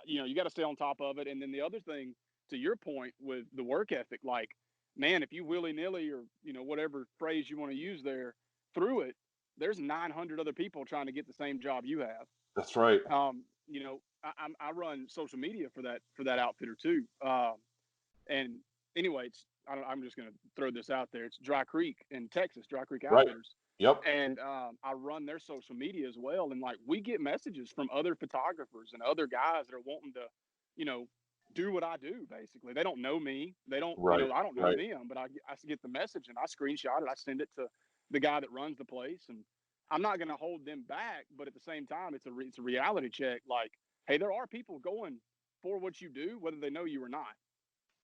you got to stay on top of it. And then the other thing, to your point with the work ethic, like, man, if you willy nilly or, whatever phrase you want to use there through it, there's 900 other people trying to get the same job you have. That's right. I run social media for that outfitter too. And anyway, I'm just going to throw this out there. It's Dry Creek in Texas, Dry Creek Right. Outfitters. Yep. And I run their social media as well. And like, we get messages from other photographers and other guys that are wanting to, do what I do. Basically, they don't know me. They don't, Right. I don't know Right. them, but I get the message and I screenshot it. I send it to the guy that runs the place, and I'm not going to hold them back. But at the same time, it's a reality check. Like, hey, there are people going for what you do, whether they know you or not.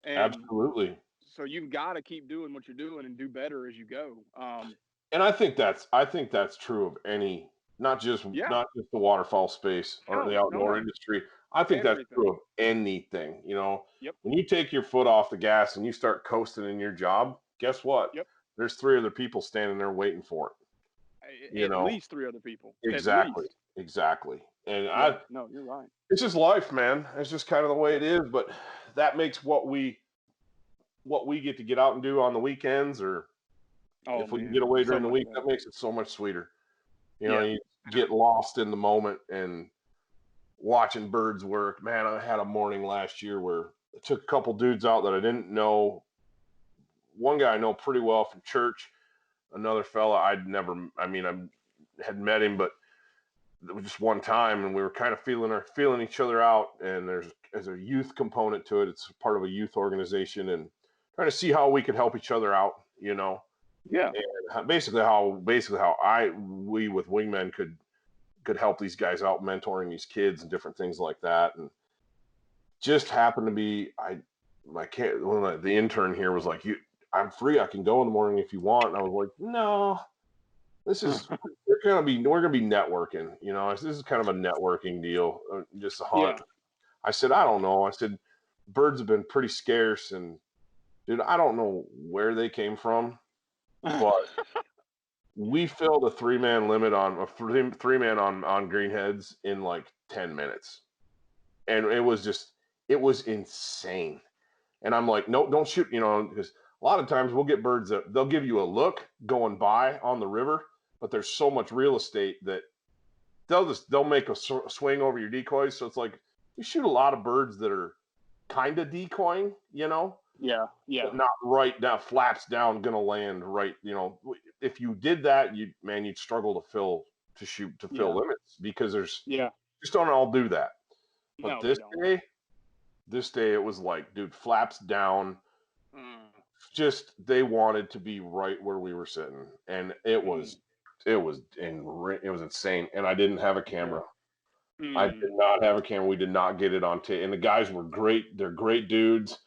And Absolutely. so you've got to keep doing what you're doing and do better as you go. And I think that's true of any, not just the waterfowl space or the outdoor industry. I think that's true of anything. Yep. When you take your foot off the gas and you start coasting in your job, guess what? Yep. There's 3 other people standing there waiting for it. At least 3 other people. Exactly. Exactly. And no, you're right. It's just life, man. It's just kind of the way it is. But that makes what we get to get out and do on the weekends, or if we can get away during the week, that makes it so much sweeter. You get lost in the moment and watching birds work. Man, I had a morning last year where I took a couple dudes out that I didn't know. One guy I know pretty well from church. Another fella I had met him, but it was just one time, and we were kind of feeling each other out. And there's a youth component to it. It's part of a youth organization, and trying to see how we could help each other out. Yeah. And basically how we with Wingmen could help these guys out, mentoring these kids and different things like that. And just happened to be the intern here was like, I'm free, I can go in the morning if you want. And I was like, no, this is we're gonna be networking. This is kind of a networking deal, just a hunt. Yeah. I said, I don't know. I said, birds have been pretty scarce, and dude, I don't know where they came from, but we filled a 3-man limit on a 3-man on greenheads in like 10 minutes. And it was insane. And I'm like, no, don't shoot, because a lot of times we'll get birds that they'll give you a look going by on the river, but there's so much real estate that they'll make a swing over your decoys. So it's like, we shoot a lot of birds that are kind of decoying, Yeah. But not right now, flaps down, gonna land right. If you did that, you'd struggle to fill limits, because just don't all do that. But this day it was like, dude, flaps down. Just they wanted to be right where we were sitting, and it was insane. And I didn't have a camera. I did not have a camera. We did not get it on tape. And the guys were great. They're great dudes.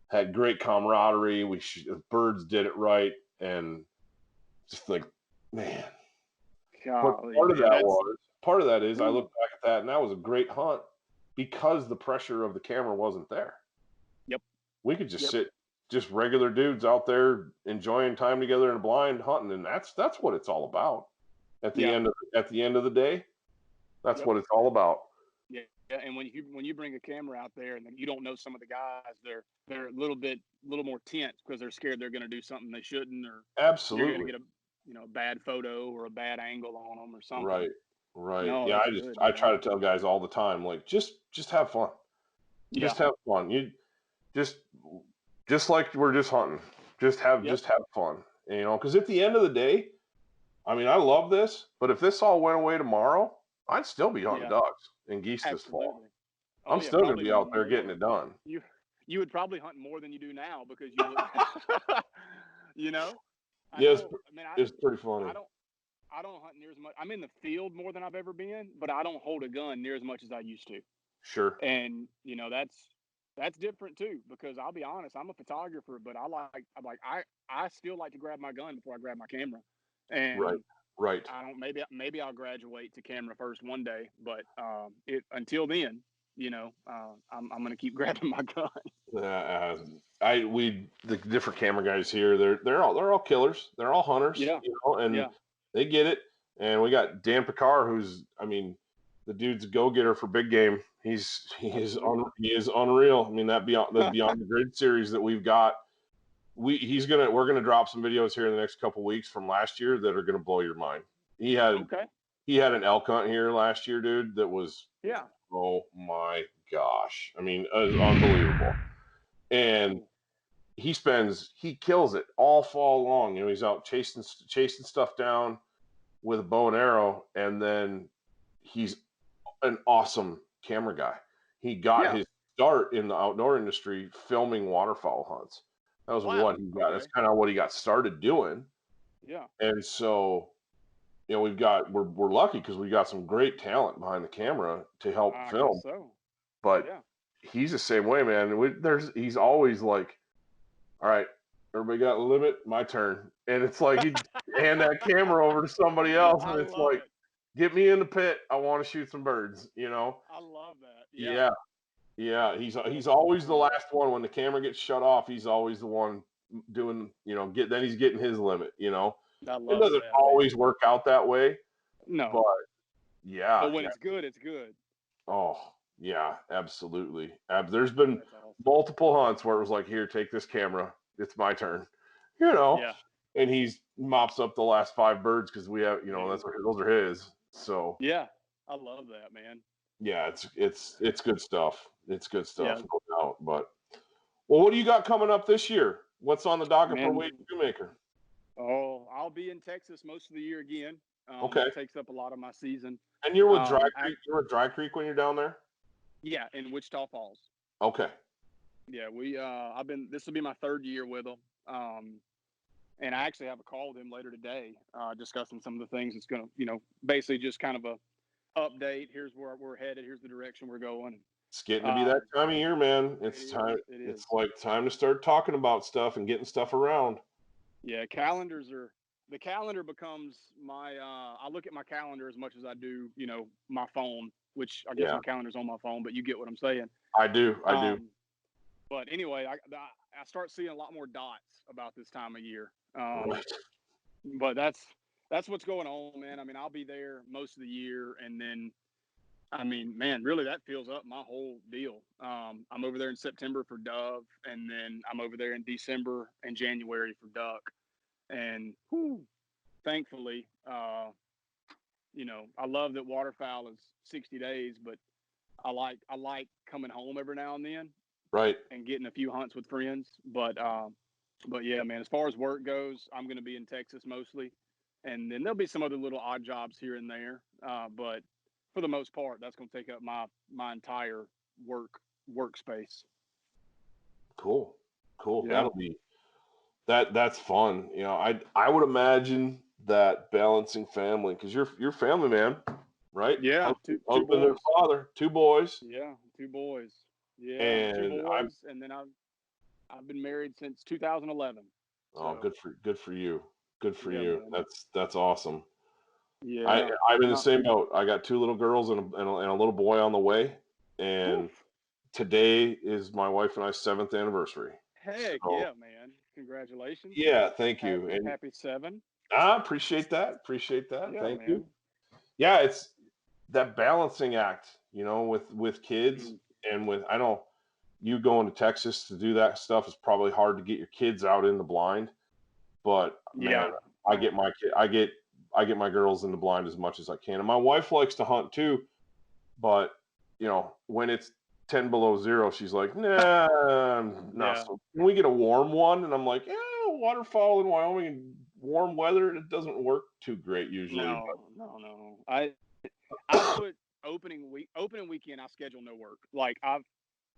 Had great camaraderie. The birds did it right, and just like, man. Golly, part of that is I look back at that, and that was a great hunt because the pressure of the camera wasn't there. Yep. We could just sit, just regular dudes out there enjoying time together in a blind hunting, and that's what it's all about. At the end of the day, that's what it's all about. Yeah, and when you bring a camera out there and then you don't know some of the guys, they're a little more tense because they're scared they're going to do something they shouldn't, or absolutely you're going to get a bad photo or a bad angle on them or something. Right. No, yeah, I try to tell guys all the time, like, just have fun. Just have fun. You just like we're just hunting. Just have fun. Because at the end of the day, I love this, but if this all went away tomorrow, I'd still be hunting ducks and geese this fall. I'm still going to be out there getting it done. You would probably hunt more than you do now, because you would, it's pretty funny. I don't hunt near as much. I'm in the field more than I've ever been, but I don't hold a gun near as much as I used to. Sure. And that's different too, because I'll be honest, I'm a photographer, but I still like to grab my gun before I grab my camera. And right. I don't, maybe I'll graduate to camera first one day, but until then, I'm going to keep grabbing my gun. The different camera guys here, they're all killers. They're all hunters, Yeah. and Yeah. they get it. And we got Dan Picard, who's, I mean, the dude's a go-getter for big game. He is unreal. I mean, the Beyond the Grid series that we've got. We're gonna drop some videos here in the next couple weeks from last year that are gonna blow your mind. He had an elk hunt here last year, dude. That was, oh my gosh. I mean, it was unbelievable. And he kills it all fall long. He's out chasing stuff down with a bow and arrow, and then he's an awesome camera guy. He got his start in the outdoor industry filming waterfowl hunts. That was what he got. That's kind of what he got started doing. Yeah. And so, we're lucky because we got some great talent behind the camera to help film. But he's the same way, man. He's always like, all right, everybody got a limit, my turn. And it's like you hand that camera over to somebody else, and it's like, get me in the pit. I want to shoot some birds, I love that. Yeah. He's always the last one. When the camera gets shut off, he's always the one doing, then he's getting his limit, I love It doesn't always work out that way. No. But yeah. But when it's good, it's good. Oh, yeah, absolutely. There's been multiple hunts where it was like, here, take this camera. It's my turn. Yeah. And he's mops up the last 5 birds because we have, those are his. So yeah, I love that, man. Yeah, it's good stuff. It's good stuff, no doubt. But what do you got coming up this year? What's on the docket for Wade Shoemaker? Oh, I'll be in Texas most of the year again. Okay. That takes up a lot of my season. And you're with Dry Creek. You're at Dry Creek when you're down there? Yeah, in Wichita Falls. Okay. Yeah, this will be my 3rd year with them. And I actually have a call with him later today, discussing some of the things. It's going to, basically just kind of a update. Here's where we're headed. Here's the direction we're going. It's getting to be that time of year, man. It's time. It's like time to start talking about stuff and getting stuff around. Yeah, the calendar becomes my, I look at my calendar as much as I do, my phone, which I guess my calendar's on my phone, but you get what I'm saying. I do. But anyway, I start seeing a lot more dots about this time of year. But that's what's going on, man. I mean, I'll be there most of the year, and then, I mean, man, really that fills up my whole deal. I'm over there in September for dove, and then I'm over there in December and January for duck. And thankfully, I love that waterfowl is 60 days, but I like coming home every now and then. Right. And getting a few hunts with friends. But yeah, man, as far as work goes, I'm going to be in Texas mostly. And then there'll be some other little odd jobs here and there. But for the most part, that's going to take up my entire workspace. Cool. Yeah. That'll be that's fun. I would imagine that balancing family, because you're family man, right? Yeah. Husband and father, 2 boys. Yeah, 2 boys. Yeah, and 2 boys, and then I've been married since 2011. Oh, so. good for you. Good for you. Man. That's awesome. Yeah, I'm in the same boat. I got 2 little girls and a little boy on the way, and today is my wife and I's 7th anniversary. Heck yeah, man! Congratulations. Yeah, thank you. And happy 7. I appreciate that. Yeah, thank man. you. Yeah, it's that balancing act, with kids. And I know you going to Texas to do that stuff is probably hard to get your kids out in the blind, but man, I get my girls in the blind as much as I can. And my wife likes to hunt too, but when it's 10 below 0, she's like, nah, not so. Can we get a warm one? And I'm like, waterfowl in Wyoming in warm weather, it doesn't work too great usually. No. I put opening weekend, I schedule no work. Like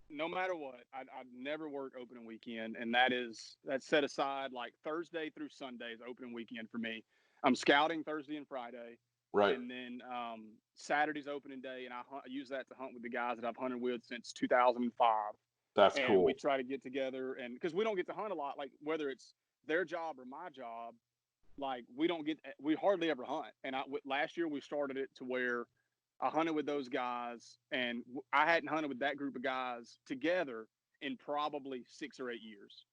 no matter what, I never work opening weekend, and that's set aside. Like Thursday through Sunday is opening weekend for me. I'm scouting Thursday and Friday, right? And then Saturday's opening day, and I use that to hunt with the guys that I've hunted with since 2005. That's cool. We try to get together, and because we don't get to hunt a lot, like whether it's their job or my job, like we hardly ever hunt. And last year we started it to where I hunted with those guys, and I hadn't hunted with that group of guys together in probably 6 or 8 years.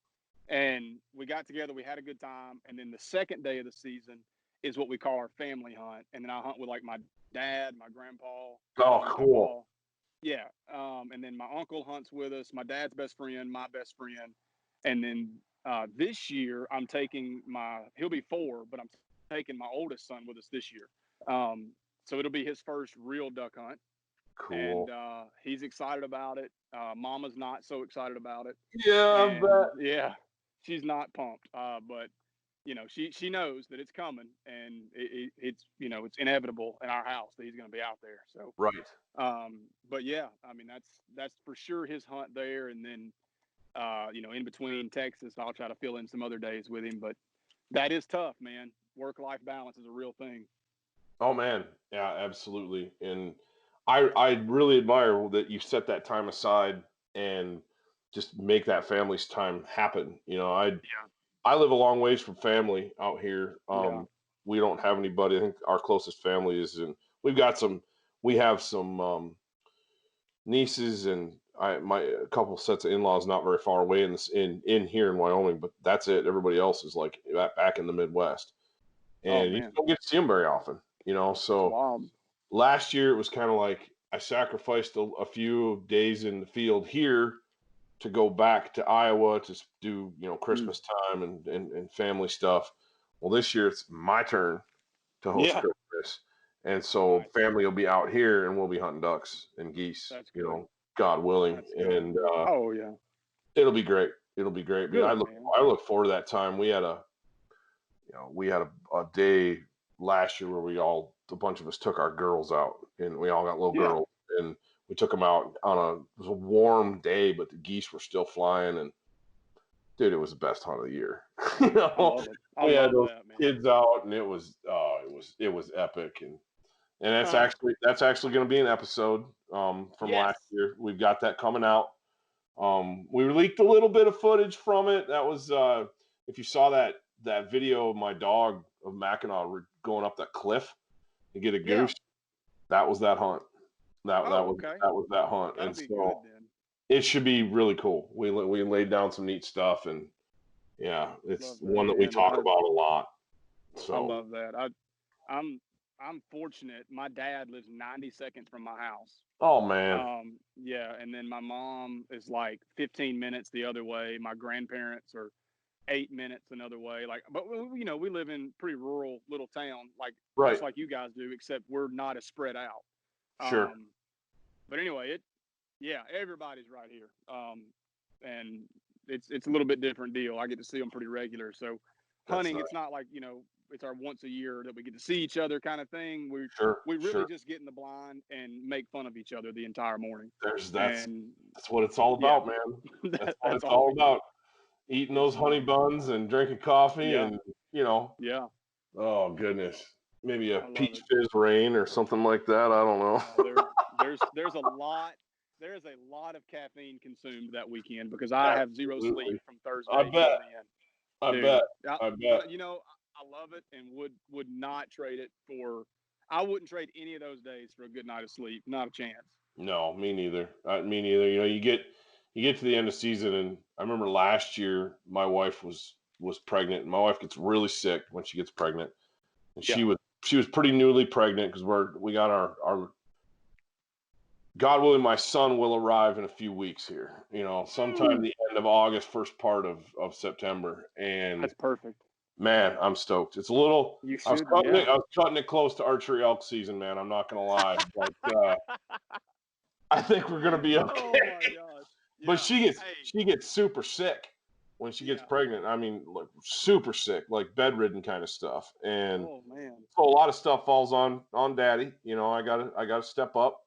And we got together, we had a good time. And then the second day of the season is what we call our family hunt. And then I hunt with like my dad, my grandpa. Oh, my cool. grandpa. Yeah. And then my uncle hunts with us, my dad's best friend, my best friend. And then this year I'm taking he'll be 4, but I'm taking my oldest son with us this year. So it'll be his first real duck hunt. Cool. And he's excited about it. Mama's not so excited about it. Yeah, And, but yeah, she's not pumped. But she knows that it's coming, and it's it's inevitable in our house that he's going to be out there. So right. But yeah, I mean that's for sure his hunt there, and then in between Texas, I'll try to fill in some other days with him. But that is tough, man. Work-life balance is a real thing. Oh man, yeah, absolutely. And I really admire that you set that time aside and just make that family's time happen. I live a long ways from family out here. Yeah. We don't have anybody. I think our closest family is we have some nieces and a couple sets of in-laws not very far away in here in Wyoming, but that's it. Everybody else is like back in the Midwest. And you man, don't get to see them very often, that's so wild. last year it was kind of like I sacrificed a few days in the field here to go back to Iowa to do, Christmas time and family stuff. Well, this year it's my turn to host Yeah. Christmas. And so Nice. family will be out here and we'll be hunting ducks and geese, That's good. God willing. That's good. And Oh yeah. it'll be great. It'll be great. Good, I look forward to that time. We had a day last year where a bunch of us took our girls out, and we all got little Yeah. girls, and we took them out it was a warm day, but the geese were still flying, and dude, it was the best hunt of the year. I love it. We had those that, man. kids out, and it was epic, and that's actually going to be an episode from last year. We've got that coming out. We leaked a little bit of footage from it. That was if you saw that video of my dog of Mackinac going up that cliff to get a goose, that was that hunt. That was that hunt. That'll and be so good then. it should be really cool. We laid down some neat stuff, and yeah, it's one that we talk about a lot. So I love that. I'm fortunate. My dad lives 90 seconds from my house. Oh man. Yeah, and then my mom is like 15 minutes the other way. My grandparents are 8 minutes another way. But we live in pretty rural little town, just like you guys do, except we're not as spread out. Sure. But anyway, everybody's right here. And it's a little bit different deal. I get to see them pretty regular. So hunting, it's not like, it's our once a year that we get to see each other kind of thing. We really just get in the blind and make fun of each other the entire morning. That's what it's all about, man. That's what it's all about. Eating those honey buns and drinking coffee and, Yeah. Oh, goodness. Maybe a peach fizz rain or something like that. I don't know. There's a lot of caffeine consumed that weekend because I have zero sleep from Thursday. I bet. I bet. I love it and would not trade it for. I wouldn't trade any of those days for a good night of sleep. Not a chance. No, me neither. Me neither. You get to the end of season, and I remember last year my wife was pregnant. And my wife gets really sick when she gets pregnant, and she was pretty newly pregnant because we got our God willing, my son will arrive in a few weeks here. Sometime the end of August, first part of September, and that's perfect. Man, I'm stoked. It's a little. I was cutting it close to archery elk season, man. I'm not gonna lie, but I think we're gonna be okay. Oh my gosh! Yeah. But she gets super sick when she gets pregnant. I mean, like super sick, like bedridden kind of stuff. And so a lot of stuff falls on daddy. I gotta step up,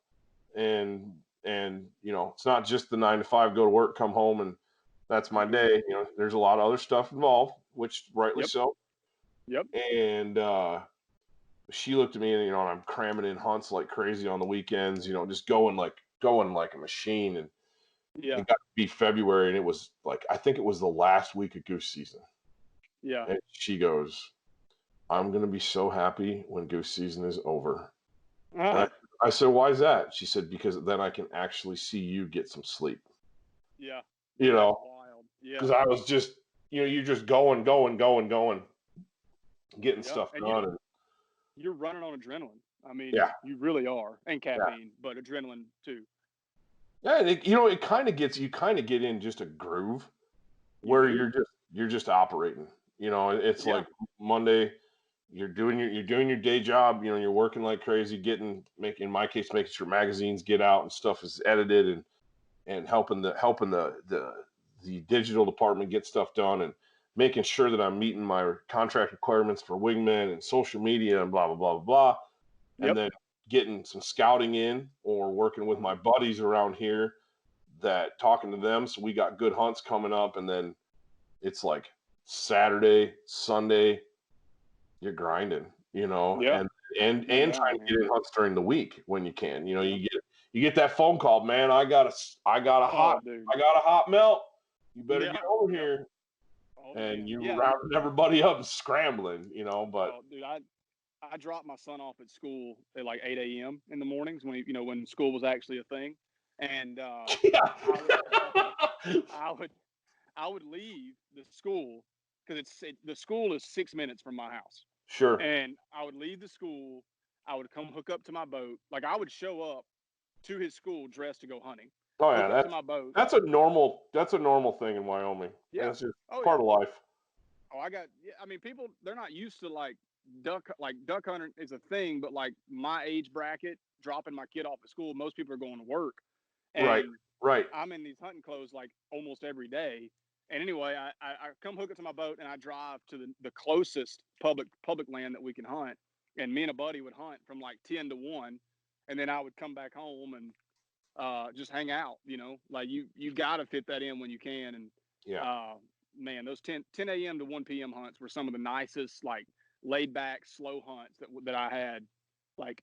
and it's not just the 9 to 5, go to work, come home, and that's my day. There's a lot of other stuff involved, which rightly so. Yep. And she looked at me, and I'm cramming in hunts like crazy on the weekends. Just going like a machine. And it got to be February, and it was like I think it was the last week of goose season. Yeah. And she goes, "I'm gonna be so happy when goose season is over." I said, why is that? She said, because then I can actually see you get some sleep. Yeah. You That's know, wild. Yeah. because I was just, you're just going, getting Yeah. stuff And done. And you're running on adrenaline. I mean, yeah, you really are, and yeah, caffeine, but adrenaline too. yeah. It kind of gets you kind of get in just a groove You where do. you're just operating. It's Yeah. like Monday, you're doing your day job. You're working like crazy, in my case, making sure magazines get out and stuff is edited, and helping the digital department get stuff done, and making sure that I'm meeting my contract requirements for Wingmen and social media and blah blah blah blah blah, and Yep. then getting some scouting in or working with my buddies around here, that talking to them. So we got good hunts coming up, and then it's like Saturday, Sunday, you're grinding, Yeah. and No trying doubt, to get man. in hunts during the week when you can. Yeah. You get that phone call, man. I got Oh, dude. a hot melt. You better Yeah. get over Yep. here, Oh and man. you're Yeah. rounding everybody up and scrambling, But Oh, dude. I dropped my son off at school at like 8 a.m. in the mornings when when school was actually a thing, and yeah, I would I would I would leave the school because the school is 6 minutes from my house, sure. and I would leave the school. I would come hook up to my boat. Like I would show up to his school dressed to go hunting, Oh yeah, hook up to my boat. that's a normal thing in Wyoming. Yeah. That's just Oh part yeah. of life. Oh, yeah, I mean, people they're not used to duck hunting is a thing, but like my age bracket, dropping my kid off at school, most people are going to work, Right, and right. I'm in these hunting clothes like almost every day. And anyway, I come hook up to my boat and I drive to the closest public land that we can hunt, and me and a buddy would hunt from like 10 to 1, and then I would come back home and just hang out. Like you got to fit that in when you can, and Yeah. uh, man, those 10 a.m. to 1 p.m. hunts were some of the nicest, like laid back, slow hunts that I had, like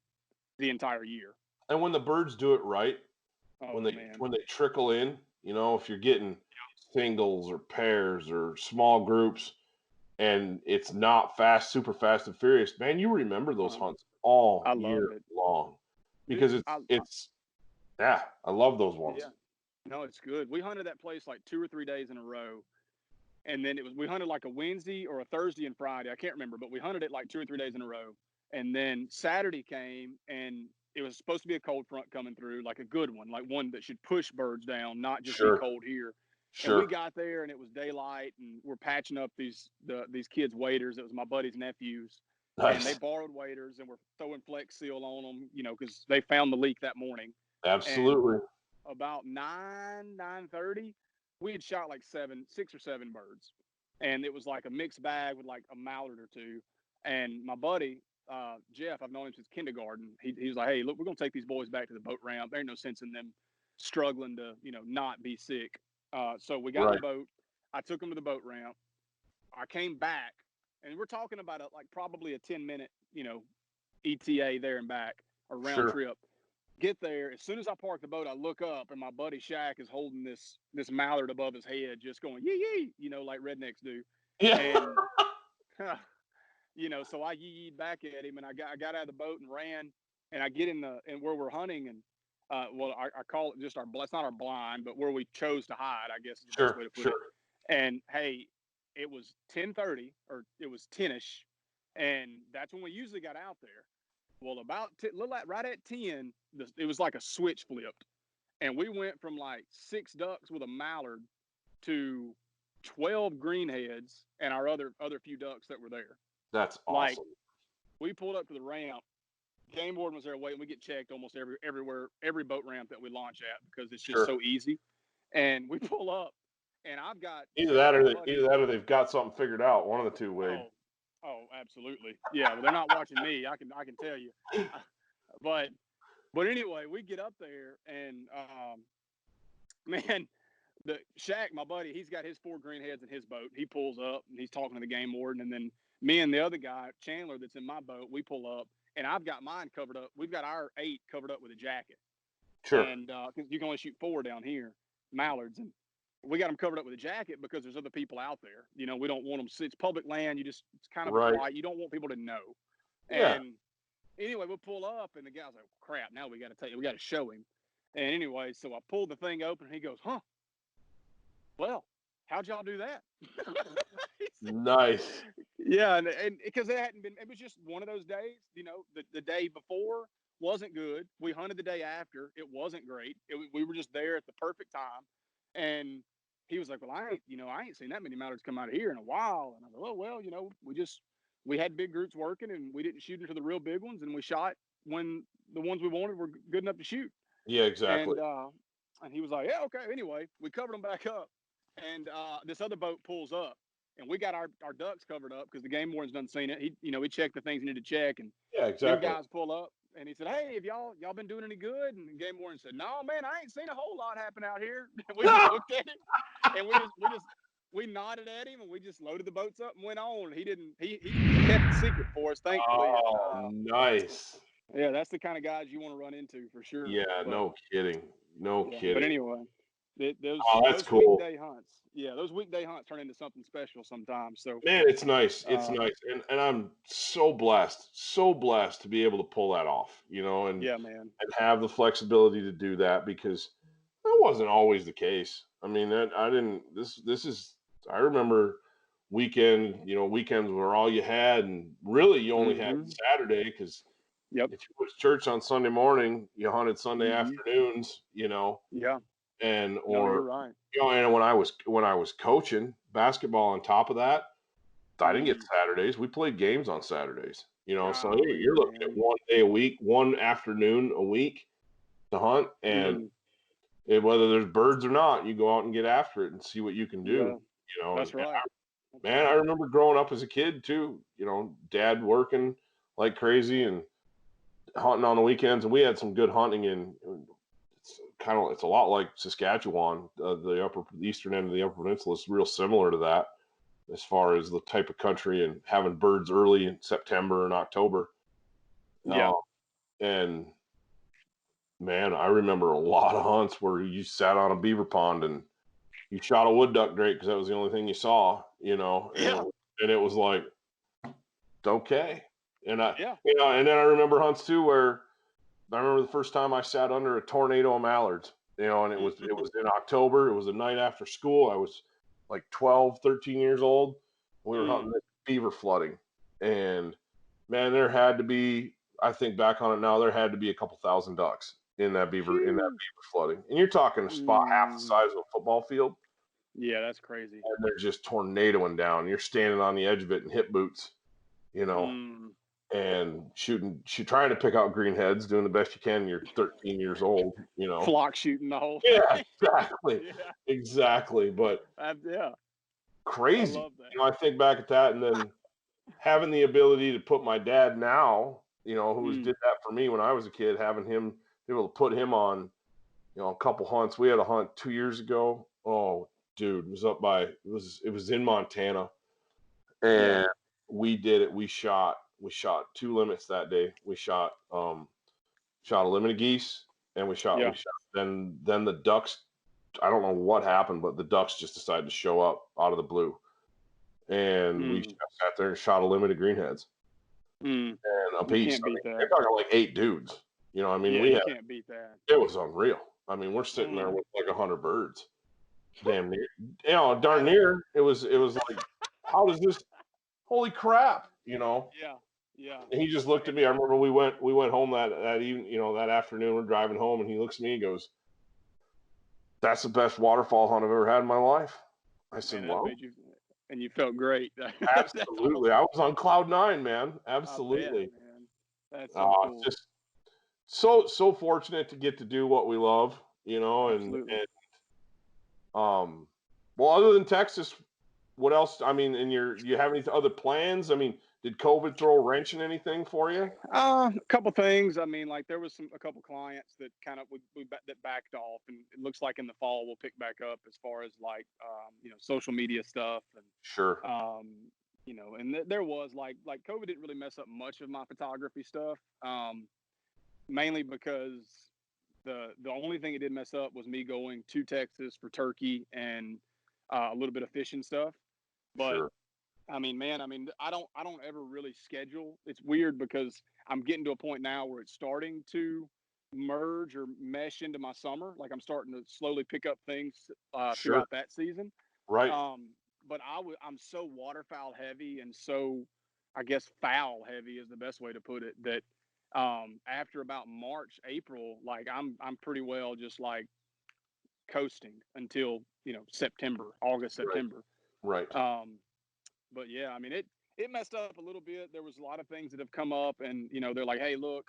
the entire year. And when the birds do it right, Oh when they man, when they trickle in, if you're getting singles or pairs or small groups, and it's not super fast and furious, man, you remember those hunts all I year loved it, long, dude. because yeah, I love those ones. Yeah, no, it's good. We hunted that place like 2 or 3 days in a row, and then we hunted like a Wednesday or a Thursday and Friday. I can't remember, but we hunted it like 2 or 3 days in a row. And then Saturday came, and it was supposed to be a cold front coming through, like a good one, like one that should push birds down, not just be Sure, cold here. And we sure. got there, and it was daylight, and we're patching up these kids' waders. It was my buddy's nephews, and they Nice. borrowed waders, and we're throwing Flex Seal on them, because they found the leak that morning. And Absolutely. about 9:30, we had shot like 6 or 7 birds, and it was like a mixed bag with like a mallard or two. And my buddy Jeff, I've known him since kindergarten. He was like, "Hey, look, we're gonna take these boys back to the boat ramp. There ain't no sense in them struggling to not be sick." So we got in Right. the boat. I took them to the boat ramp. I came back, and we're talking about probably a 10-minute ETA there and back, or round Sure. trip. Get there, as soon as I park the boat, I look up, and my buddy Shaq is holding this mallard above his head, just going yee yee, like rednecks do. Yeah. And so I yeeed back at him, and I got out of the boat and ran, and I get in where we're hunting, and well, I call it just it's not our blind, but where we chose to hide, I guess is the best Sure, way to put sure. it. And hey, it was 10:30, or it was 10ish, and that's when we usually got out there. Well, right at 10, it was like a switch flipped, and we went from like 6 ducks with a mallard to 12 greenheads and our other few ducks that were there. That's Like, awesome. we pulled up to the ramp. Game warden was there waiting. We get checked almost every boat ramp that we launch at, because it's just Sure. so easy. And we pull up, and I've got Either Jeff, that my or buddy. they've got something figured out. One of the two, Wade. Oh, absolutely. Yeah, well, they're not watching me. I can tell you. But anyway, we get up there, and man, the Shaq, my buddy, he's got his 4 greenheads in his boat. He pulls up, and he's talking to the game warden, and then me and the other guy, Chandler, that's in my boat, we pull up, and I've got mine covered up. We've got our 8 covered up with a jacket, Sure. and because you can only shoot 4 down here, mallards, and we got them covered up with a jacket because there's other people out there. We don't want them. It's public land. It's kind of Right. quiet. You don't want people to know. Yeah. And anyway, we'll pull up, and the guy's like, "Crap! Now we got to show him." And anyway, so I pulled the thing open, and he goes, "Huh? Well, how'd y'all do that?" Nice. Yeah, and because it hadn't been, it was just one of those days. The day before wasn't good. We hunted the day after. It wasn't great. We were just there at the perfect time, and he was like, "Well, I ain't seen that many mallards come out of here in a while." And I was like, well, we had big groups working, and we didn't shoot into the real big ones, and we shot when the ones we wanted were good enough to shoot. Yeah, exactly. And he was like, "Yeah, okay." Anyway, we covered them back up, and this other boat pulls up, and we got our ducks covered up because the game warden's done seen it. He checked the things he needed to check, and Yeah, them exactly. guys pull up, and he said, "Hey, have y'all been doing any good?" And the game warden said, "No, man, I ain't seen a whole lot happen out here." We just looked at him, and we nodded at him, and we just loaded the boats up and went on. He kept it secret for us, thankfully. Oh, And, nice. yeah, that's the kind of guys you want to run into for sure. Yeah, But no kidding. No yeah, but kidding. anyway, Oh, that's those cool. weekday hunts, those weekday hunts turn into something special sometimes. So, Man, it's nice. It's uh, nice. And I'm so blessed to be able to pull that off, and yeah, man. have the flexibility to do that because that wasn't always the case. I mean, I didn't this is I remember weekends were all you had, and really you only had Mm-hmm. Saturday because Yep. if you went to church on Sunday morning, you hunted Sunday Mm-hmm. afternoons, Yeah. and No, you're or right. and when I was coaching basketball on top of that, I didn't get Mm. Saturdays. We played games on Saturdays, so Golly, you're looking at man. one day a week, one afternoon a week to hunt, and Mm. whether there's birds or not, you go out and get after it and see what you can do. Yeah, And that's right. That's man, I right. remember growing up as a kid too. Dad working like crazy and hunting on the weekends, and we had some good hunting in. It's a lot like Saskatchewan, the eastern end of the Upper Peninsula is real similar to that as far as the type of country and having birds early in September and October. Yeah. Uh, and man, I remember a lot of hunts where you sat on a beaver pond and you shot a wood duck drake because that was the only thing you saw, Yeah. and it was like, okay. And Yeah. and then I remember hunts too where I remember the first time I sat under a tornado of mallards, and it was in October. It was the night after school. I was like 12, 13 years old. We were hunting Mm. this beaver flooding, and man, there had to be. I think back on it now, there had to be a couple thousand ducks in that Phew. beaver flooding, and you're talking a spot half the Mm. size of a football field, Yeah, that's crazy. and they're just tornadoing down. You're standing on the edge of it in hip boots, you know, Mm. and trying to pick out green heads, doing the best you can. You're 13 years old. Flock shooting the whole Yeah, thing. exactly, Yeah. exactly. But Yeah. I crazy. love that. I think back at that, and then having the ability to put my dad now, Mm. did that for me when I was a kid, having him be able to put him on, a couple hunts. We had a hunt 2 years ago. Oh, dude, it was in Montana, Yeah. and we did it. We shot two limits that day. We shot a limit of geese, and we Yeah. shot. Then the ducks. I don't know what happened, but the ducks just decided to show up out of the blue, and we Mm. sat there and shot a limit of greenheads Mm. and a You piece. can't I beat mean, they're that. talking like 8 dudes. I mean, Yeah, we you had can't beat that. it was unreal. I mean, we're sitting there Mm. with like 100 birds, damn near. Darn I, near. It was like, how does this? Holy crap. yeah. Yeah. And he just looked at And me. I remember we went home that evening, that afternoon. We're driving home, and he looks at me and goes, "That's the best waterfall hunt I've ever had in my life." I said, man, that "Well, made you, and you felt great. That's absolutely." I awesome. was on cloud nine, man. I bet, Absolutely. man. That's so It's cool. just so fortunate to get to do what we love, Absolutely. and well, other than Texas, what else? I mean, do you have any other plans? I mean, did COVID throw a wrench in anything for you? A couple things. I mean, like there was a couple clients that kind of that backed off, and it looks like in the fall we'll pick back up as far as like social media stuff Sure, and and there was like COVID didn't really mess up much of my photography stuff, mainly because the only thing it did mess up was me going to Texas for turkey and a little bit of fishing stuff, but sure. I mean, man, I don't ever really schedule. It's weird because I'm getting to a point now where it's starting to merge or mesh into my summer. Like I'm starting to slowly pick up things Sure. throughout that season. Right. But I'm so waterfowl heavy and so, I guess, foul heavy is the best way to put it. That after about March, April, like I'm pretty well just like coasting until September, August, Right. September. Right. But yeah, I mean it messed up a little bit. There was a lot of things that have come up, and they're like, hey, look,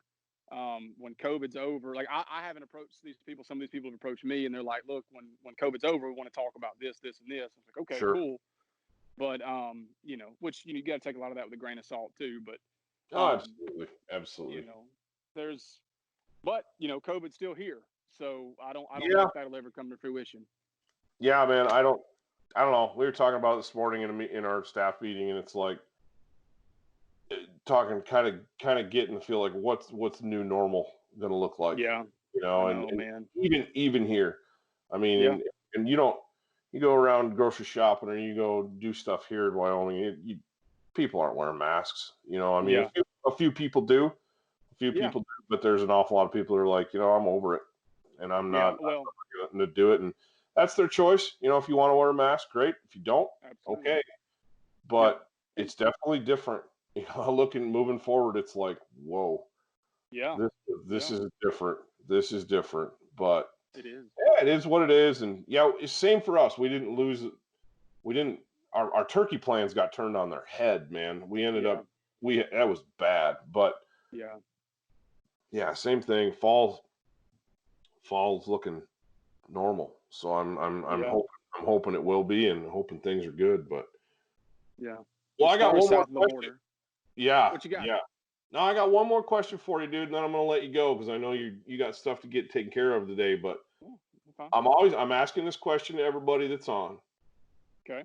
when COVID's over, like I haven't approached these people. Some of these people have approached me, and they're like, look, when COVID's over, we want to talk about this, this, and this. I was like, okay, Sure. cool. But which you got to take a lot of that with a grain of salt too. But Oh, absolutely. Absolutely. there's, but COVID's still here, so I don't Yeah. know if that'll ever come to fruition. Yeah, man. I don't know. We were talking about it this morning in our staff meeting, and it's like talking kind of getting the feel like what's new normal going to look like. Yeah, And man. even here, I mean, Yeah. and you go around grocery shopping or you go do stuff here in Wyoming, people aren't wearing masks. I mean, Yeah. a few people do, but there's an awful lot of people who are like, I'm over it, and I'm Yeah. not Well, going to do it, and that's their choice. If you want to wear a mask, great. If you don't, absolutely. okay. But it's definitely different. Moving forward, it's like, whoa. Yeah. This is different. This is different. But It is. yeah, it is what it is. And yeah, it's same for us. We didn't our turkey plans got turned on their head, man. We ended up that was bad. But yeah, same thing. Fall's looking normal. So I'm hoping it will be, and hoping things are good. But yeah. well, I got one more south of the question. border. Yeah. What you got? Yeah. No, I got one more question for you, dude, and then I'm gonna let you go because I know you got stuff to get taken care of today. But Okay. I'm asking this question to everybody that's on. Okay.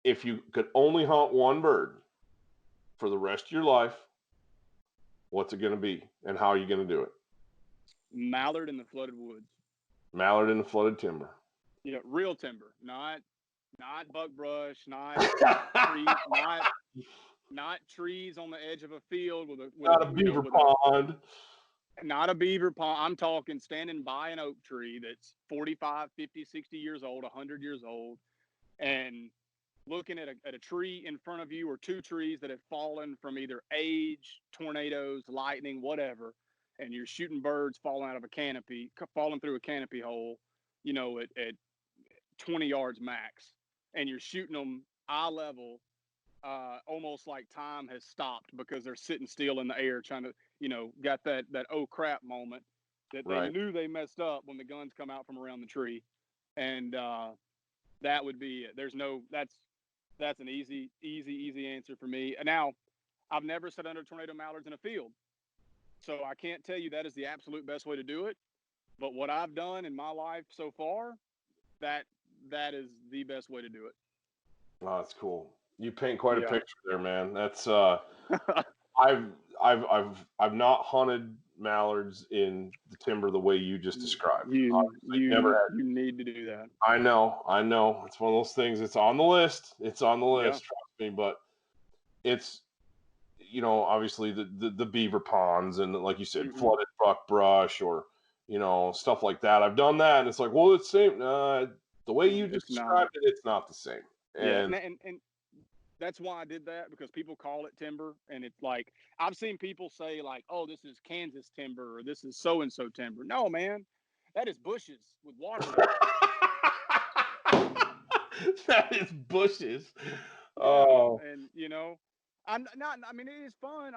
If you could only hunt one bird for the rest of your life, what's it gonna be, and how are you gonna do it? Mallard in the flooded woods. Mallard in the flooded timber. Real timber, not buckbrush, not tree, not trees on the edge of a field with Not a beaver pond. Not a beaver pond. I'm talking standing by an oak tree that's 45, 50, 60 years old, 100 years old, and looking at a tree in front of you, or two trees that have fallen from either age, tornadoes, lightning, whatever, and you're shooting birds falling through a canopy hole, at 20 yards max, and you're shooting them eye level, almost like time has stopped because they're sitting still in the air trying to, got that oh crap moment that they knew they messed up when the guns come out from around the tree. And that would be it. That's an easy answer for me. Now, I've never sat under tornado mallards in a field, so I can't tell you that is the absolute best way to do it. But what I've done in my life so far, that is the best way to do it. Oh, that's cool. You paint quite a picture there, man. That's I've not hunted mallards in the timber the way you just described. You never had. You need to do that. I know. It's one of those things. It's on the list. Trust me. But it's obviously the beaver ponds and, like you said, flooded buckbrush or stuff like that. I've done that, and it's like, well, it's the same. The way you just described it, it's not the same. And that's why I did that, because people call it timber, and it's like I've seen people say like, "Oh, this is Kansas timber," or "This is so and so timber." No, man, that is bushes with water. That is bushes. Yeah, oh, and I'm not. I mean, it is fun.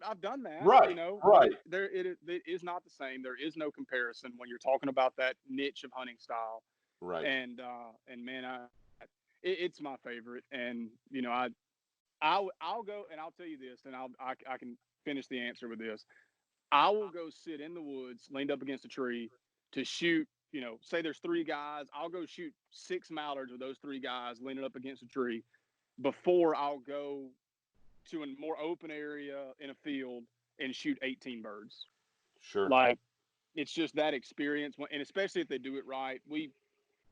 I've done that. Right. Right. It is not the same. There is no comparison when you're talking about that niche of hunting style. Right. And man, it's my favorite. And I'll go, and I'll tell you this, and I can finish the answer with this. I will go sit in the woods, leaned up against a tree, to shoot. Say there's three guys. I'll go shoot 6 mallards with those 3 guys leaning up against a tree before I'll go to a more open area in a field and shoot 18 birds. Sure. Like, it's just that experience, and especially if they do it right. We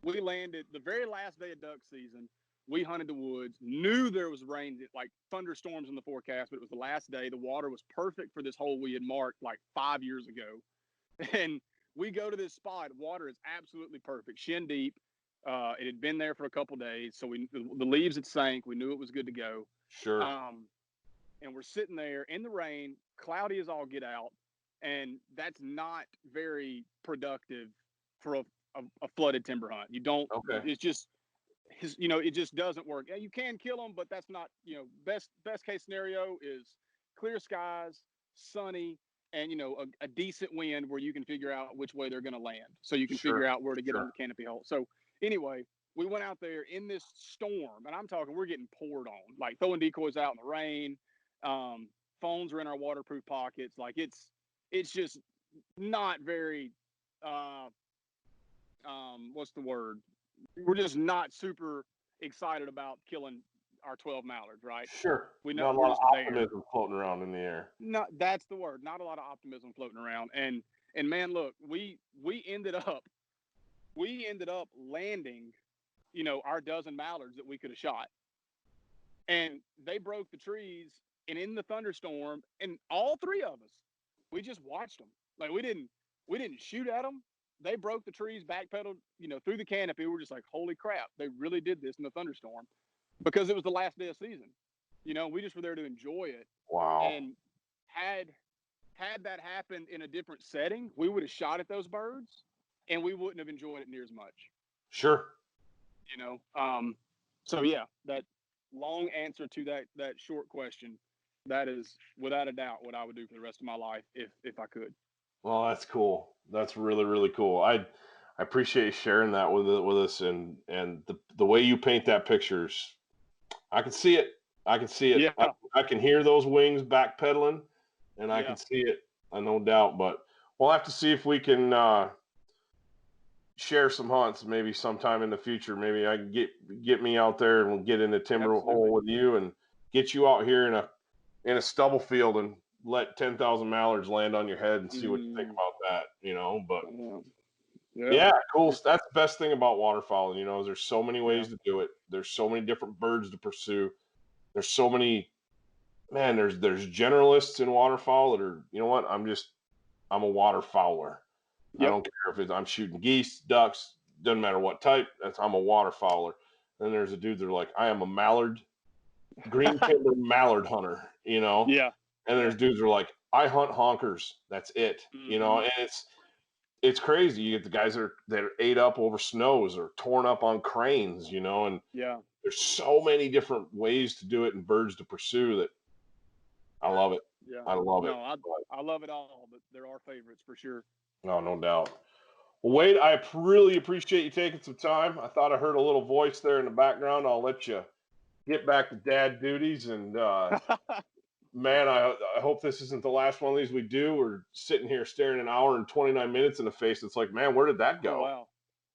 landed the very last day of duck season. We hunted the woods, knew there was rain, like thunderstorms in the forecast, but it was the last day. The water was perfect for this hole we had marked like 5 years ago. And we go to this spot. Water is absolutely perfect, shin deep. It had been there for a couple days, so the leaves had sank. We knew it was good to go. Sure. And we're sitting there in the rain, cloudy as all get out, and that's not very productive for a flooded timber hunt. You don't. Okay. It's just it just doesn't work. Yeah, you can kill them, but that's not, best case scenario is clear skies, sunny, and a decent wind where you can figure out which way they're going to land, so you can figure out where to get on the canopy hole. So anyway, we went out there in this storm, and I'm talking, we're getting poured on, like throwing decoys out in the rain. Phones are in our waterproof pockets. Like it's just not very what's the word? We're just not super excited about killing our 12 mallards, right? Sure. We know Not a we're lot of just optimism floating around in the air. No, that's the word. Not a lot of optimism floating around. And man, look, we ended up landing, our dozen mallards that we could have shot. And they broke the trees, and in the thunderstorm, and all three of us, we just watched them. Like we didn't shoot at them. They broke the trees, backpedaled, through the canopy. We're just like, holy crap, they really did this in the thunderstorm, because it was the last day of season. We just were there to enjoy it. Wow. And had that happened in a different setting, we would have shot at those birds, and we wouldn't have enjoyed it near as much. Sure. So yeah, that long answer to that short question, that is without a doubt what I would do for the rest of my life if I could. Well, that's cool. That's really, really cool. I appreciate you sharing that with us, and the way you paint that pictures, I can see it. I can see it. Yeah. I can hear those wings backpedaling, and I Yeah. can see it. I no doubt. But we'll have to see if we can share some hunts maybe sometime in the future. Maybe I can get me out there, and we'll get in the timber hole with you and get you out here in a stubble field and let 10,000 mallards land on your head and see what you think about that, but yeah, cool. That's the best thing about waterfowling, is there's so many ways to do it. There's so many different birds to pursue. There's so many, man, there's generalists in waterfowl that are, I'm a waterfowler. Yep. I don't care if I'm shooting geese, ducks, doesn't matter what type, I'm a waterfowler. Then there's the dudes that are like, I am a mallard, green timber mallard hunter, Yeah. And there's dudes that are like, I hunt honkers. That's it, and it's crazy. You get the guys that are ate up over snows or torn up on cranes, and there's so many different ways to do it and birds to pursue that I love it. Yeah. I love it. I love it all, but there are favorites for sure. No, no doubt. Well, Wade, I really appreciate you taking some time. I thought I heard a little voice there in the background. I'll let you get back to dad duties, and man, I hope this isn't the last one of these we do. We're sitting here staring an hour and 29 minutes in the face. It's like, man, where did that go? Oh, wow.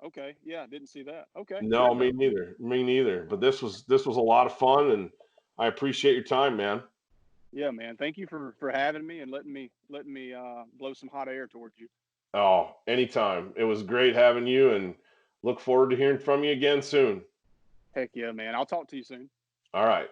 Okay. Yeah, didn't see that. Okay. No, me neither. Me neither. But this was a lot of fun, and I appreciate your time, man. Yeah, man. Thank you for having me and letting me blow some hot air towards you. Oh, anytime. It was great having you, and look forward to hearing from you again soon. Heck yeah, man. I'll talk to you soon. All right.